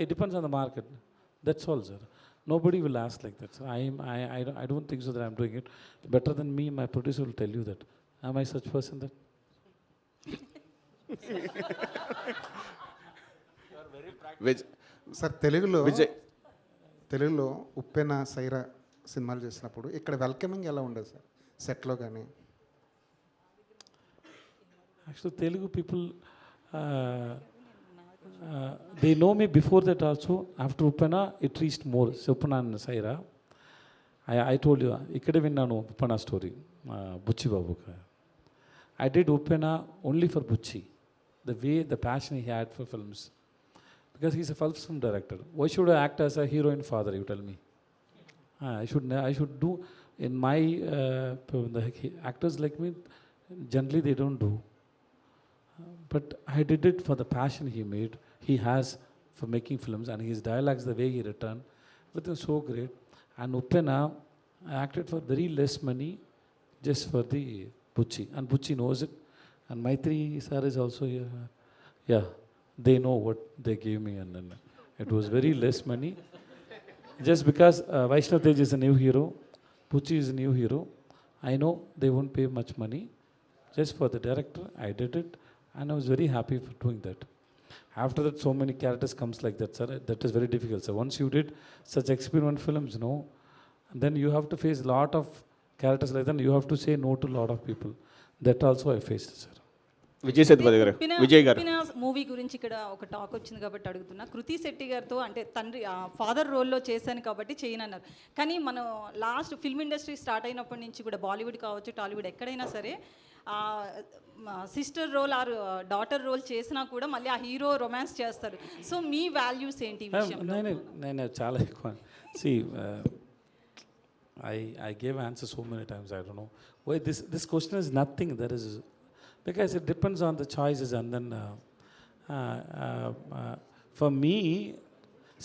It depends on the market. That's all, sir. Nobody will ask like that, sir. I don't think so that I'm doing it. Better than me, my producer will tell you that. Am I such person that? Sir తెలుగులో ఉప్పెన సైరా సినిమాలు చేసినప్పుడు ఇక్కడ welcoming ఎలా ఉండదు sir సెట్లో కానీ? Actually, Telugu people, they know me before that also. After Uppena, it reached more. So Uppena and Saira, I told you, ikkade vinnanu Uppena story, Bucci Babu. I did Uppena only for Bucci, the way, the passion he had for films. Because he's a film director. Why should I act as a heroine father, you tell me? I should do, in my, the actors like me, generally they don't do. But I did it for the passion he has for making films, and his dialogues, the way he returned, it was so great. And Uppena, I acted for very less money, just for the Bucci, and Bucci knows it. And Maitri sir is also here. Yeah, they know what they gave me, and then it was very less money. Just because Vaishnav Tej is a new hero, Bucci is a new hero, I know they won't pay much money. Just for the director, I did it. And I was very happy for doing that. After that, so many characters comes like that, sir. That is very difficult. So once you did such experiment films, then you have to face a lot of characters like that. You have to say no to a lot of people. That also I faced, sir. Vijay Sethupathi గారు, విజయ్ గారు, movie గురించి ఇక్కడ ఒక talk వచ్చింది కాబట్టి అడుగుతున్నా. కృతి శెట్టి గారితో అంటే తండ్రి ఫాదర్ రోల్లో చేశాను కాబట్టి చేయనన్నారు. కానీ మనం లాస్ట్ ఫిల్మ్ ఇండస్ట్రీ స్టార్ట్ అయినప్పటి నుంచి కూడా బాలీవుడ్ కావచ్చు, టాలీవుడ్ ఎక్కడైనా సరే sister role or daughter role చేసినా కూడా మళ్ళీ ఆ హీరో రొమాన్స్ చేస్తారు. సో మీ వాల్యూస్ ఏంటి ఈ విషయంలో? నేను చాలా ఎక్కువ I gave answers so many times. I don't know why this question is nothing. There is, because it depends on the choices, and then for me,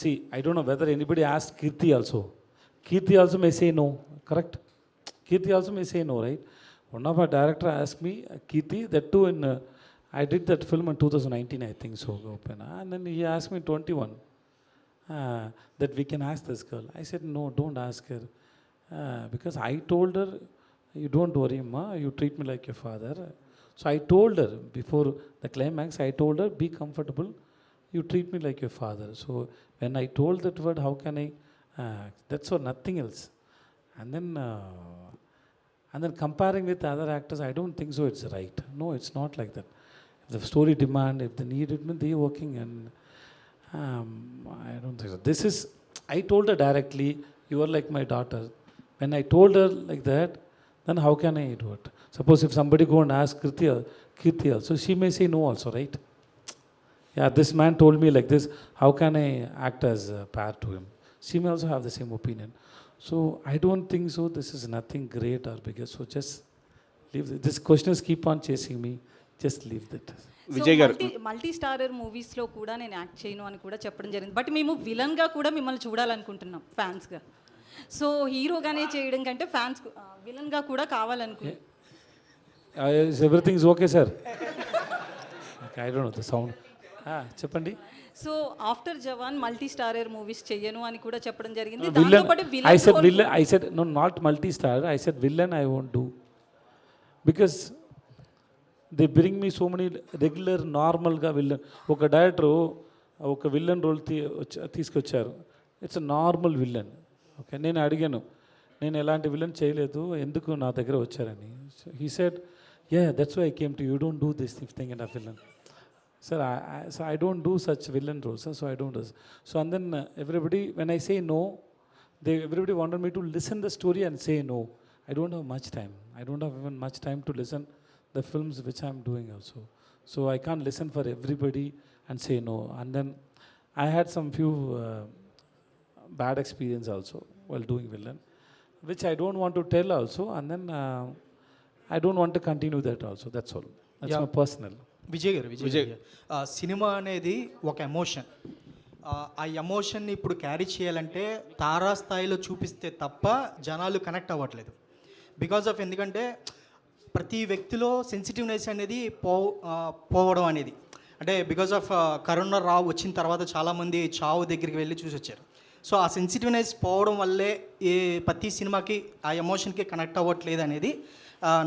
see, I don't know whether anybody asked Kirti also. Kirti also may say no, correct? Kirti also may say no, right? One of our director asked me, Kirti, that too in, I did that film in 2019, I think so, and then he asked me 21, that we can ask this girl. I said, no, don't ask her, because I told her, you don't worry, ma, you treat me like your father. So I told her, before the climax, I told her, be comfortable, you treat me like your father. So when I told that word, how can I, that's all, nothing else. And then comparing with other actors, I don't think so it's right. No, it's not like that. If the story demand, if they need it, they're working, and I don't think so. This is, I told her directly, you are like my daughter. When I told her like that, then how can I do it? Suppose if somebody go and ask Kirti also, she may say no also, right? Yeah, this man told me like this, how can I act as a pair to him? She may also have the same opinion. So I don't think so. This is nothing great or bigger. So just leave it. This questions keep on chasing me. Just leave that. Vijay గారు, multi starrer మూవీస్లో కూడా నేను act చేయను అని కూడా చెప్పడం జరిగింది. But మేము విలన్గా కూడా మిమ్మల్ని చూడాలనుకుంటున్నాం ఫ్యాన్స్గా. సో హీరోగానే చేయడం కంటే ఫ్యాన్స్ విలన్గా కూడా కావాలనుకుంటున్నాం. Everything is okay sir. I don't know the sound. చెప్పండి. So after Jawan multi starrer movies చెయ్యను అని కూడా చెప్పడం జరిగింది. I said no, not multi star. I said villain I won't do, because they bring me so many regular normal గా villain. ఒక director ఒక villain role తీసుకొచ్చారు. It's a normal villain. Okay, నేను అడిగాను, నేను ఎలాంటి విల్లన్ చేయలేదు, ఎందుకు నా దగ్గర వచ్చారని. He said, yeah, that's why I came to you. You don't do this thing and a villain. Sir, I don't do such villain roles, sir, so I don't do. So and then everybody, when I say no, everybody wanted me to listen the story and say no. I don't have much time. I don't have even much time to listen the films which I'm doing also. So I can't listen for everybody and say no. And then I had some few bad experience also while doing villain, which I don't want to tell also, and then I don't want to continue that also. That's all. That's my personal. Vijay గారు cinema అనేది ఒక emotion. ఆ ఎమోషన్ని ఇప్పుడు carry చేయాలంటే తారాస్థాయిలో చూపిస్తే తప్ప జనాలు connect అవ్వట్లేదు. బికాజ్ ఆఫ్ ఎందుకంటే ప్రతి వ్యక్తిలో సెన్సిటివ్నెస్ అనేది పోవడం అనేది, అంటే బికాజ్ ఆఫ్ కరోనా వచ్చిన తర్వాత చాలామంది చావు దగ్గరికి వెళ్ళి చూసి వచ్చారు. సో ఆ సెన్సిటివ్నెస్ పోవడం వల్లే ప్రతి సినిమాకి ఆ ఎమోషన్కి కనెక్ట్ అవ్వట్లేదు అనేది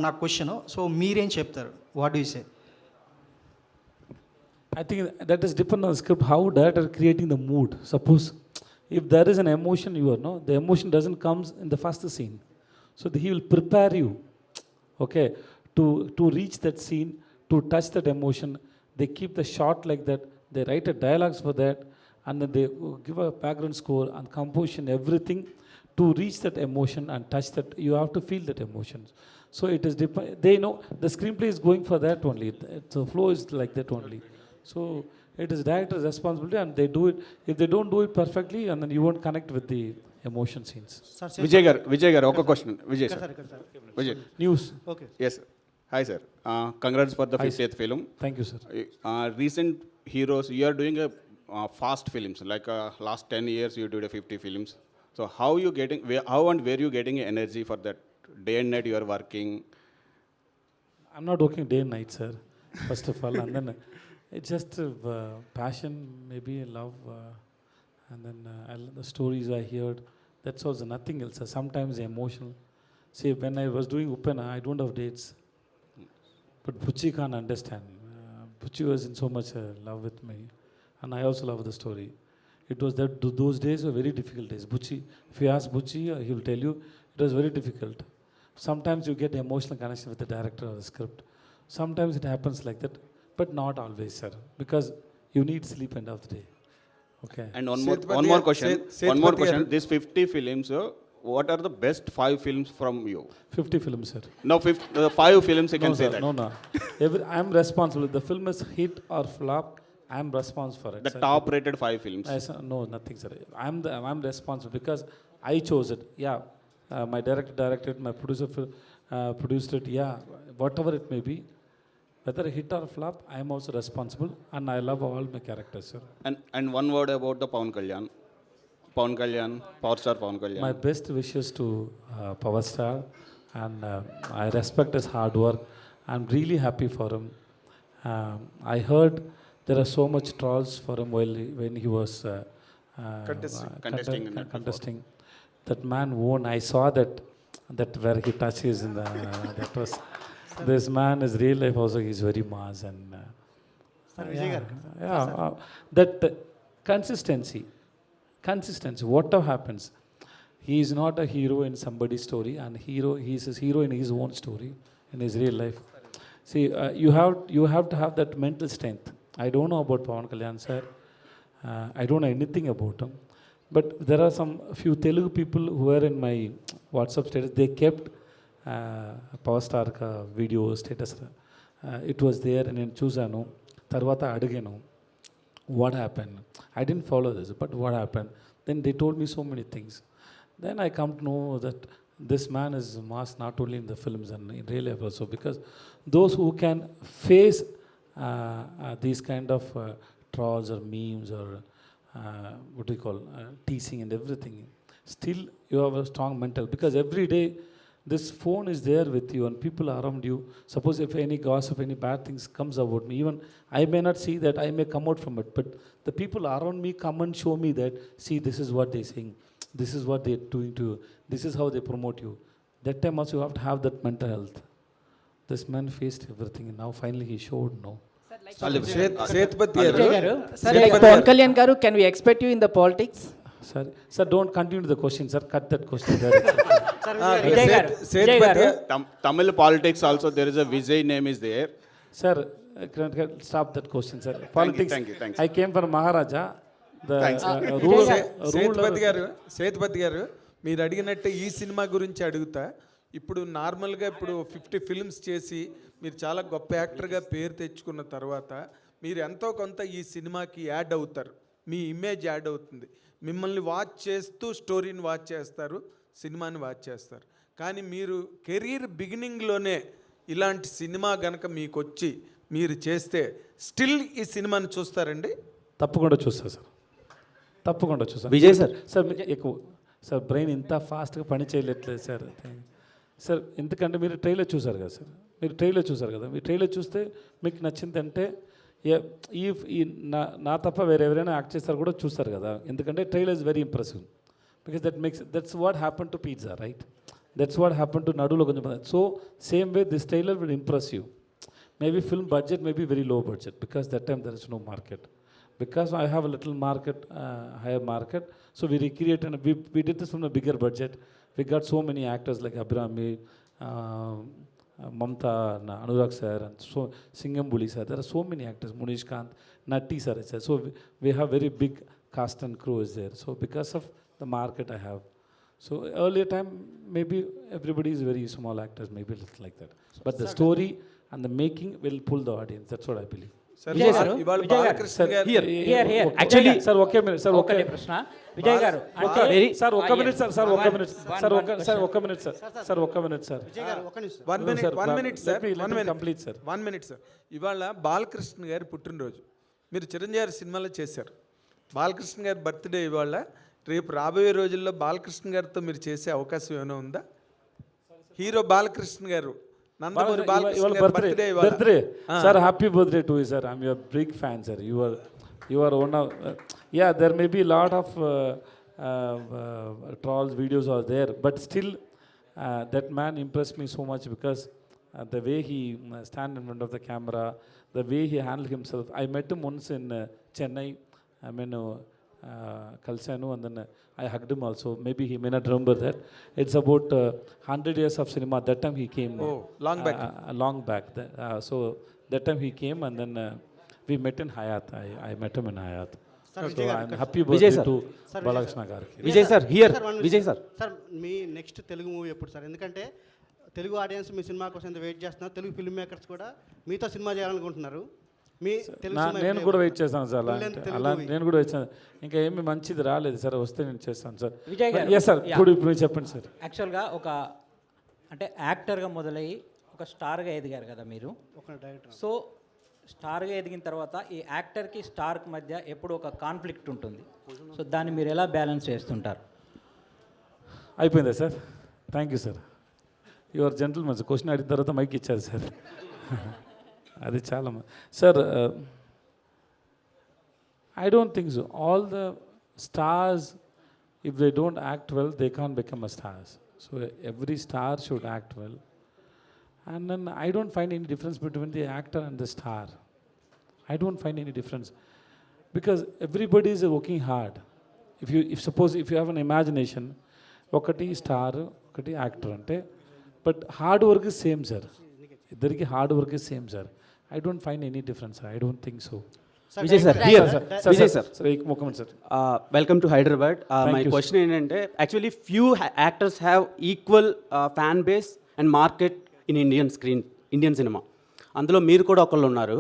నా క్వశ్చన్. సో మీరేం చెప్తారు? What do you say? I think that is depend on the script, how director creating the mood. Suppose if there is an emotion, the emotion doesn't come in the first scene, so he will prepare you, okay, to reach that scene, to touch that emotion. They keep the shot like that, they write a dialogues for that, and then they give a background score and composition, everything to reach that emotion and touch that. You have to feel that emotions. So it is they know the screenplay is going for that only. The flow is like that only. So it is director's responsibility, and they do it. If they don't do it perfectly, and then you won't connect with the emotion scenes. Vijay garu oka question. Vijay sir. Vijay. News. Okay. Yes sir. Hi sir. Congrats for the 50th film. Thank you sir. Recent heroes, you are doing a fast films, like last 10 years you did a 50 films. So how and where you getting energy for that? Day and night you are working? I'm not working day and night, sir. First of all, and then it's just passion, maybe love, and then the stories I heard. That's also nothing else. Sometimes emotional. See, when I was doing Upena, I don't have dates. But Bucci can't understand. Bucci was in so much love with me, and I also love the story. It was that those days were very difficult days. Bucci, if you ask Bucci, he will tell you it was very difficult. Sometimes you get emotional connection with the director or the script. Sometimes it happens like that. But not always, sir, because you need sleep end of the day. Okay. And one more question. These 50 films, what are the best 5 films from you? 50 films, sir. No, 5 films you can say sir, that. No. I'm responsible. If the film is hit or flop, I'm responsible for it. The top rated 5 films. No, nothing, sir. I'm responsible because I chose it. Yeah, my director directed, my producer produced it. Yeah, whatever it may be. Whether hit or flop, I am also responsible, and I love all my characters, sir. And one word about the Pawan Kalyan, Power Star Pawan Kalyan. My best wishes to Power Star, and I respect his hard work. I'm really happy for him. I heard there are so much trolls for him when he was contesting. That man won. I saw that where he touches in the that was. This man is real life also. He's very mass and that consistency. Whatever happens, he is not a hero in somebody's story, and he's a hero in his own story, in his real life. See, you have to have that mental strength. I don't know about Pawan Kalyan sir. I don't know anything about him, but there are some few Telugu people who are in my WhatsApp status. They kept power star video status it was there నేను చూశాను. తర్వాత అడిగాను what happen. I didn't follow this, but what happen. Then they told me so many things. Then I come to know that this man is mass not only in the films and in real life also, because those who can face these kind of trolls or memes or what you call teasing and everything, still you have a strong mental, because every day this phone is there with you and people around you. Suppose if any gossip, any bad things comes about me, even I may not see that, I may come out from it, but the people around me come and show me that, see, this is what they're saying, this is what they're doing to you, this is how they promote you. That time also you have to have that mental health. This man faced everything, and now finally he showed no. Pawan Kalyan garu, can we expect you in the politics? Sir, don't continue the question, sir. Cut that question there. Tamil politics also, there is a Vijay name is there. Sir, stop that question, sir. Politics. Thank you. I came from Maharaja. Sethupathi గారు మీరు అడిగినట్టు ఈ cinema గురించి అడుగుతా. ఇప్పుడు నార్మల్గా ఇప్పుడు 50 films చేసి మీరు చాలా గొప్ప యాక్టర్గా పేరు తెచ్చుకున్న తర్వాత మీరు ఎంతో కొంత ఈ సినిమాకి యాడ్ అవుతారు. మీ ఇమేజ్ యాడ్ అవుతుంది. మిమ్మల్ని వాచ్ చేస్తూ స్టోరీని వాచ్ చేస్తారు, సినిమాని వాచ్ చేస్తారు. కానీ మీరు కెరీర్ బిగినింగ్లోనే ఇలాంటి సినిమా గనక మీకు వచ్చి మీరు చేస్తే స్టిల్ ఈ సినిమాని చూస్తారండి? తప్పకుండా చూస్తాను సార్, తప్పకుండా చూస్తాను. విజయ్ సార్. సార్ ఎక్కువ సార్ బ్రెయిన్ ఇంత ఫాస్ట్గా పని చేయలేట్లేదు సార్. సార్ ఎందుకంటే మీరు ట్రైలర్ చూసారు కదా సార్, మీరు ట్రైలర్ చూసారు కదా, మీరు ట్రైలర్ చూస్తే మీకు నచ్చిందంటే ఈ నా తప్ప వేరే ఎవరైనా యాక్ట్ చేస్తారు కూడా చూస్తారు కదా. ఎందుకంటే trailer is very impressive because that's what happen to Pizza, right? That's what happen to నడులో కొంచెం. So same way this trailer will impress you. Maybe film budget may be very low budget because that time there is no market. Because I have a little market, higher market, so we recreated and we did this from a bigger budget. We got so many actors like Abhrami, Mamta, Anurag sir, and so Singambuli sir. There are so many actors, Munish Kant, Natti sir, etc. So we have very big cast and crew is there. So because of the market I have. So earlier time maybe everybody is very small actors, maybe a little like that. But the story and the making will pull the audience. That's what I believe. Sir, ఇవాళ బాలకృష్ణ గారు actually sir ఒకే minute sir ఒకే ప్రశ్న విజయ్ గారు sir ఒక్క minute sir sir ఒక్క minute sir ఒక్క minute sir sir ఒక్క minute sir complete sir 1 minute sir. ఇవాళ బాలకృష్ణ గారి పుట్టినరోజు, మీరు చిరంజీవి గారి సినిమాలో చేశారు. బాలకృష్ణ గారి బర్త్డే ఇవాళ. రేపు రాబోయే రోజుల్లో బాలకృష్ణ గారితో మీరు చేసే అవకాశం ఏమైనా ఉందా? హీరో బాలకృష్ణ గారు నందమూరి బాలకృష్ణ గారి birthday. Sir happy birthday to you sir. I'm your big fan sir. You are one of yeah, there may be a lot of trolls videos are there, but still that man impressed me so much because the way he stand in front of the camera, the way he handled himself. I met him once in Chennai. I mean Kalsanu, and then I hugged him also. Maybe he may not remember that. It's about 100 years of cinema. That time he came. Oh, long back. Long back. So that time he came, and then we met in Hayat. I met him in Hayat. So I'm happy birthday to Balakrishna Garki. Vijay sir, here. Vijay sir. Sir me next Telugu movie ఎప్పుడు sir? ఎందుకంటే Telugu audience మీ cinema కోసం ఎంత wait చేస్తున్నారు. Telugu film makers కూడా మీతో cinema చేయాలనుకుంటున్నారు. మీ నేను కూడా వెయిట్ చేస్తాను సార్. అలా నేను కూడా వచ్చాను. ఇంకా ఏమి మంచిది రాలేదు సార్, వస్తే నేను చేస్తాను సార్. విజయ్ గారు, ఎస్ సార్. ఇప్పుడు చెప్పండి సార్. యాక్చువల్గా ఒక అంటే యాక్టర్గా మొదలయ్యి ఒక స్టార్గా ఎదిగారు కదా మీరు. ఒక డైరెక్టర్. సో స్టార్గా ఎదిగిన తర్వాత ఈ యాక్టర్కి స్టార్కి మధ్య ఎప్పుడు ఒక కాన్ఫ్లిక్ట్ ఉంటుంది. సో దాన్ని మీరు ఎలా బ్యాలెన్స్ చేస్తుంటారు? అయిపోయిందా sir? Thank you sir. Your gentlemen. Question అడిగిన తర్వాత మైక్ ఇచ్చారు సార్. అది చాలా sir. I don't think so. All the stars if they don't act well they can become a stars. So every star should act well. And then I don't find any difference between the actor and the star. I don't find any difference because everybody is working hard. If suppose if you have an imagination, ఒకటి star ఒకటి actor అంటే, but hard work is same sir. ఇద్దరికి hard work is same sir. I don't find any difference. I don't think so. Vijay sir, here. Vijay sir, welcome to Hyderabad. My question ఏంటంటే, actually few actors have equal fan base and market in Indian cinema. అందులో మీరు కూడా ఒకళ్ళు ఉన్నారు.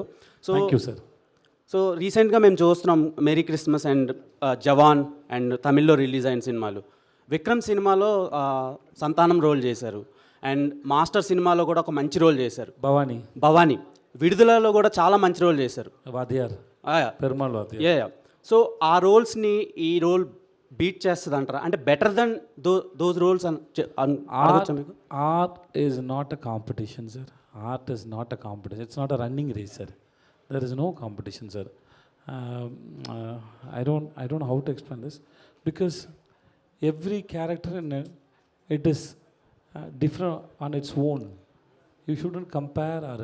So రీసెంట్గా మేము చూస్తున్నాం Merry Christmas and Jawan and తమిళ్లో రిలీజ్ అయిన సినిమాలు. విక్రమ్ సినిమాలో సంతానం రోల్ చేశారు అండ్ మాస్టర్ సినిమాలో కూడా ఒక మంచి రోల్ చేశారు. భవానీ విడుదలలో కూడా చాలా మంచి రోల్ చేశారు. సో ఆ రోల్స్ని ఈ రోల్ బీట్ చేస్తుంది అంటారా? అంటే బెటర్ దెన్ దోస్ రోల్స్ మీకు? Art is not a competition sir. Art is not a competition. It's not a running race sir. There is no competition sir. I don't know how to explain this because every character in it is different on its own. You shouldn't compare or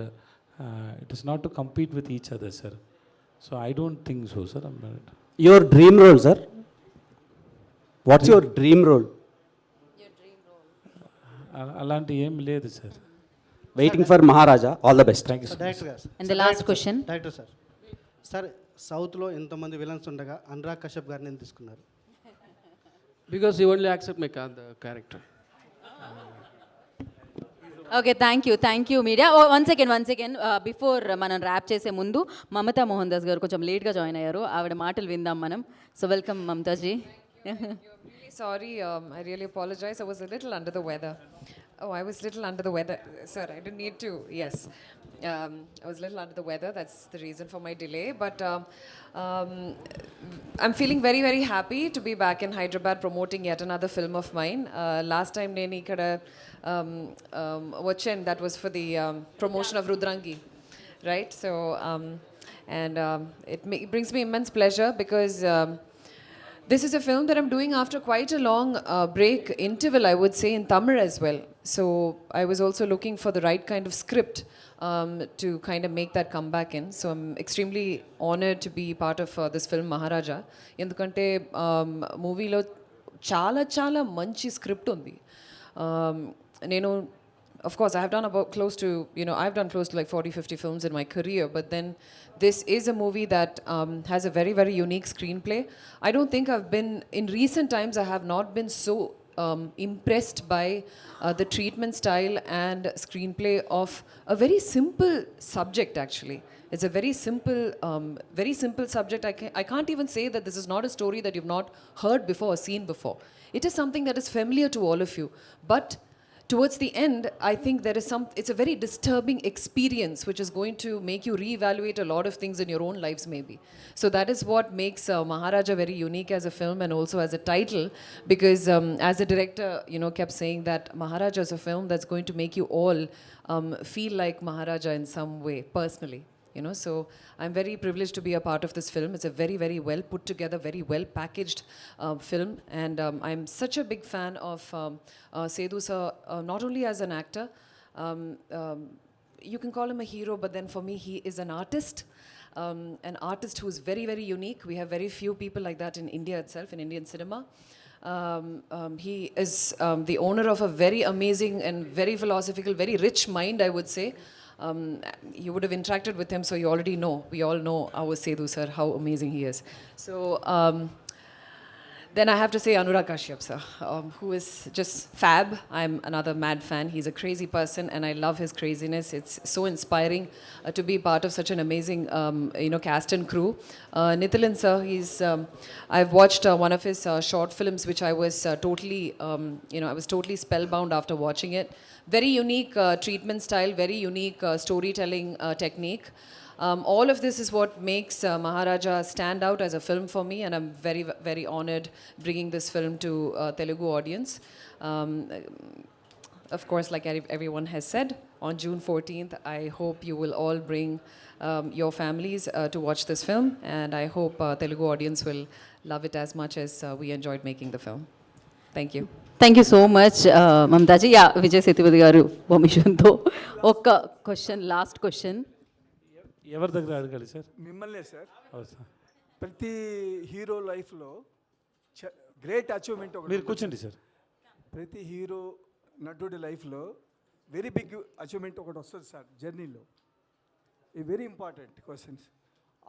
it is not to compete with each other, sir. So I don't think so, sir. Your dream role, sir? What's your dream role? అలాంటి ఏం లేదు సార్. Waiting for Maharaja. All the best. Thank you. Director గారు. And the last question. Director sir, sir సౌత్లో ఎంతమంది villains ఉండగా అనురాగ్ కశ్యప్ గారిని ఎందుకు తీసుకున్నారు? Because he only accept my character. Okay, thank you media. One second before మనం ర్యాప్ చేసే ముందు మమతా మోహన్ దాస్ గారు కొంచెం లేట్గా జాయిన్ అయ్యారు. ఆవిడ మాటలు విందాం మనం. So welcome Mamtaji. Sorry, I really apologize. I was a little under the weather. Oh, I was little under the weather. Sir, I didn't need to. Yes. I was a little under the weather. That's the reason for my delay. But I'm feeling very, very happy to be back in Hyderabad promoting yet another film of mine. Last time, Neni kada watchin, that was for the promotion of Rudrangi, right? So, it brings me immense pleasure because this is a film that I'm doing after quite a long break interval, I would say, in Tamil as well. So I was also looking for the right kind of script to kind of make that comeback in. So I'm extremely honored to be part of this film Maharaja. Endukante movie lo చాలా మంచి script ఉంది. నేను of course, I have done about close to, I've done close to like 40-50 films in my career, but then this is a movie that has a very, very unique screenplay. I don't think in recent times, I have not been so impressed by the treatment style and screenplay of a very simple subject, actually. It's a very simple subject. I can't even say that this is not a story that you've not heard before or seen before. It is something that is familiar to all of you, but towards the end, I think it's a very disturbing experience which is going to make you reevaluate a lot of things in your own lives maybe. So that is what makes Maharaja very unique as a film and also as a title, because as the director, kept saying that Maharaja is a film that's going to make you all feel like Maharaja in some way, personally. So I'm very privileged to be a part of this film. It's a very, very well put together, very well packaged film, and I'm such a big fan of Sethu sir, not only as an actor. You can call him a hero, but then for me, he is an artist who is very, very unique. We have very few people like that in India itself, in Indian cinema. He is the owner of a very amazing and very philosophical, very rich mind, I would say. You would have interacted with him, so you already know. We all know our Sethu sir, how amazing he is. So then I have to say Anurag Kashyap sir, who is just fab. I'm another mad fan. He's a crazy person, and I love his craziness. It's so inspiring to be part of such an amazing, cast and crew. Nithilan sir, I've watched one of his short films, which I was totally spellbound after watching it. Very unique treatment style, very unique storytelling technique. All of this is what makes Maharaja stand out as a film for me, and I'm very, very honored bringing this film to Telugu audience. Of course, like everyone has said, on June 14th, I hope you will all bring your families to watch this film, and I hope Telugu audience will love it as much as we enjoyed making the film. Thank you. Thank you so much Mamtaji. Yeah, Vijay Sethupathi గారు పర్మిషన్తో ఒక్క question, last question. ఎవరి దగ్గర అడగాలి sir? మిమ్మల్నే sir. అవును sir. ప్రతి hero లైఫ్లో గ్రేట్ అచీవ్మెంట్ ఒకటి. మీరు కూర్చోండి సార్. ప్రతి హీరో నటుడి లైఫ్లో వెరీ బిగ్ అచీవ్మెంట్ ఒకటి వస్తుంది సార్ జర్నీలో. ఈ వెరీ ఇంపార్టెంట్ క్వశ్చన్స్.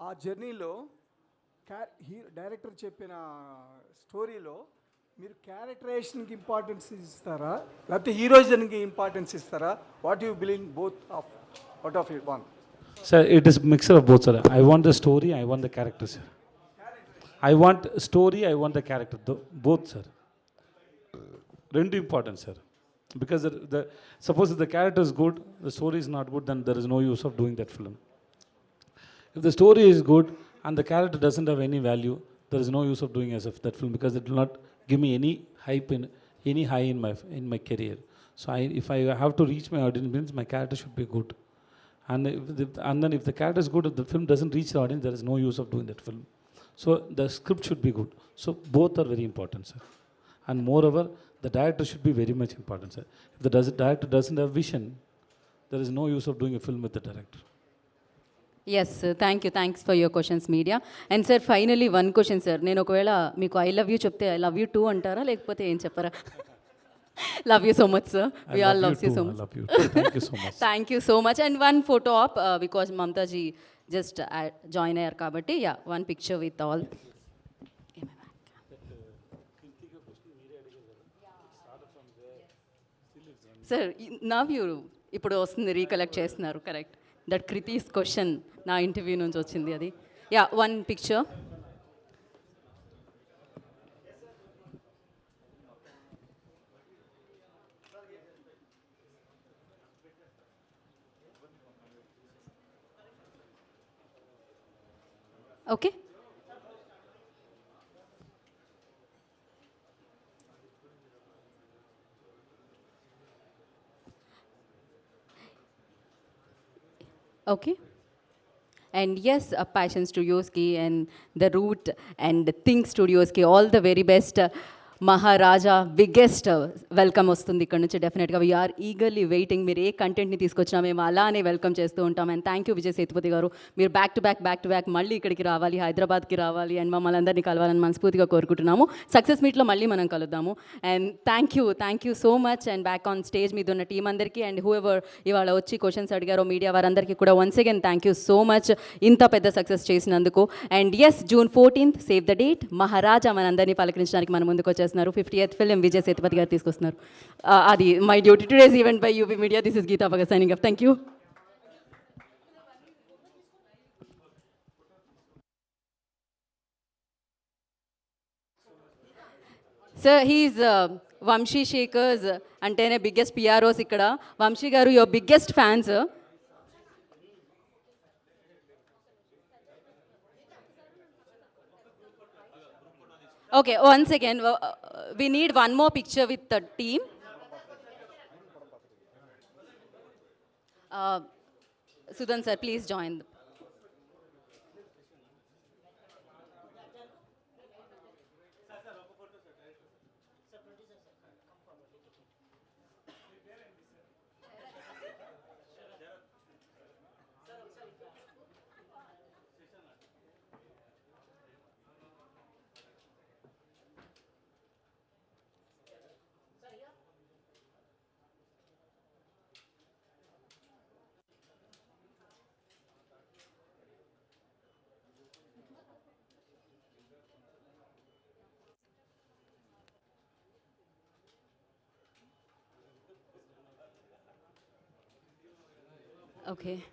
ఆ జర్నీలో డైరెక్టర్ చెప్పిన స్టోరీలో మీరు క్యారెక్టరైజేషన్కి ఇంపార్టెన్స్ ఇస్తారా, లేకపోతే హీరోయిజన్కి ఇంపార్టెన్స్ ఇస్తారా? What you believe both of out of it one? Sir, it is mixture of both, sir. I want the story, I want the character, sir. I want story, I want the character, both, sir. Rendu important, sir. Because suppose if the character is good, the story is not good, then there is no use of doing that film. If the story is good and the character doesn't have any value, there is no use of doing as of that film, because it will not give me any high in my career. So if I have to reach my audience, means my character should be good. And then if the character is good, if the film doesn't reach the audience, there is no use of doing that film. So the script should be good. So both are very important, sir. And moreover, the director should be very much important, sir. If the director doesn't have vision, there is no use of doing a film with the director. Yes, thanks for your questions media. And sir finally one question sir. నేను ఒకవేళ మీకు I love you చెప్తే I love you too అంటారా, లేకపోతే ఏం చెప్పరా? Love you so much, sir. We all love you so much. I love you. Thank you so much. Thank you so much. And one photo op because Mamta ji just join air kabatti. Yeah, one picture with all. Sir now you ఇప్పుడు వస్తుంది recollect చేస్తున్నారు correct that క్రితీస్ question నా interview నుంచి వచ్చింది అది yeah one picture okay Okay. And yes, Passion Studios ki and the Root and Think Studios ki all the very best. Maharaja biggest welcome వస్తుంది ఇక్కడ నుంచి డెఫినెట్గా వీఆర్ ఈగర్లీ వెయిటింగ్ మీరు ఏ కంటెంట్ని తీసుకొచ్చినా మేము అలానే వెల్కమ్ చేస్తూ ఉంటాం and thank you Vijay Sethupathi గారు మీరు బ్యాక్ టు బ్యాక్ మళ్ళీ ఇక్కడికి రావాలి హైదరాబాద్కి రావాలి అండ్ మమ్మల్ని అందరినీ కలవాలని మనస్ఫూర్తిగా కోరుకుంటున్నాము సక్సెస్ మీట్లో మళ్ళీ మనం కలుద్దాము and thank you so much and back on stage మీద ఉన్న టీం అందరికీ అండ్ హూ ఎవర్ ఇవాళ వచ్చి క్వశ్చన్స్ అడిగారో మీడియా వారందరికీ కూడా once again thank you so much ఇంత పెద్ద సక్సెస్ చేసినందుకు and yes June 14th save the date Maharaja మనందరినీ పలకరించడానికి మన ముందుకు వచ్చేస్తున్నారు 50th ఫిలిం విజయ్ సేతుపతి గారు తీసుకొస్తున్నారు అది my duty today's event by UP media this is Geetha Bhagat signing up thank you sir he's Vamsi Shekhar's అంటేనే బిగ్గెస్ట్ పిఆర్ఓస్ ఇక్కడ వంశీ గారు your biggest fans Okay, once again, we need one more picture with the team. Sudan sir, please join. Okay.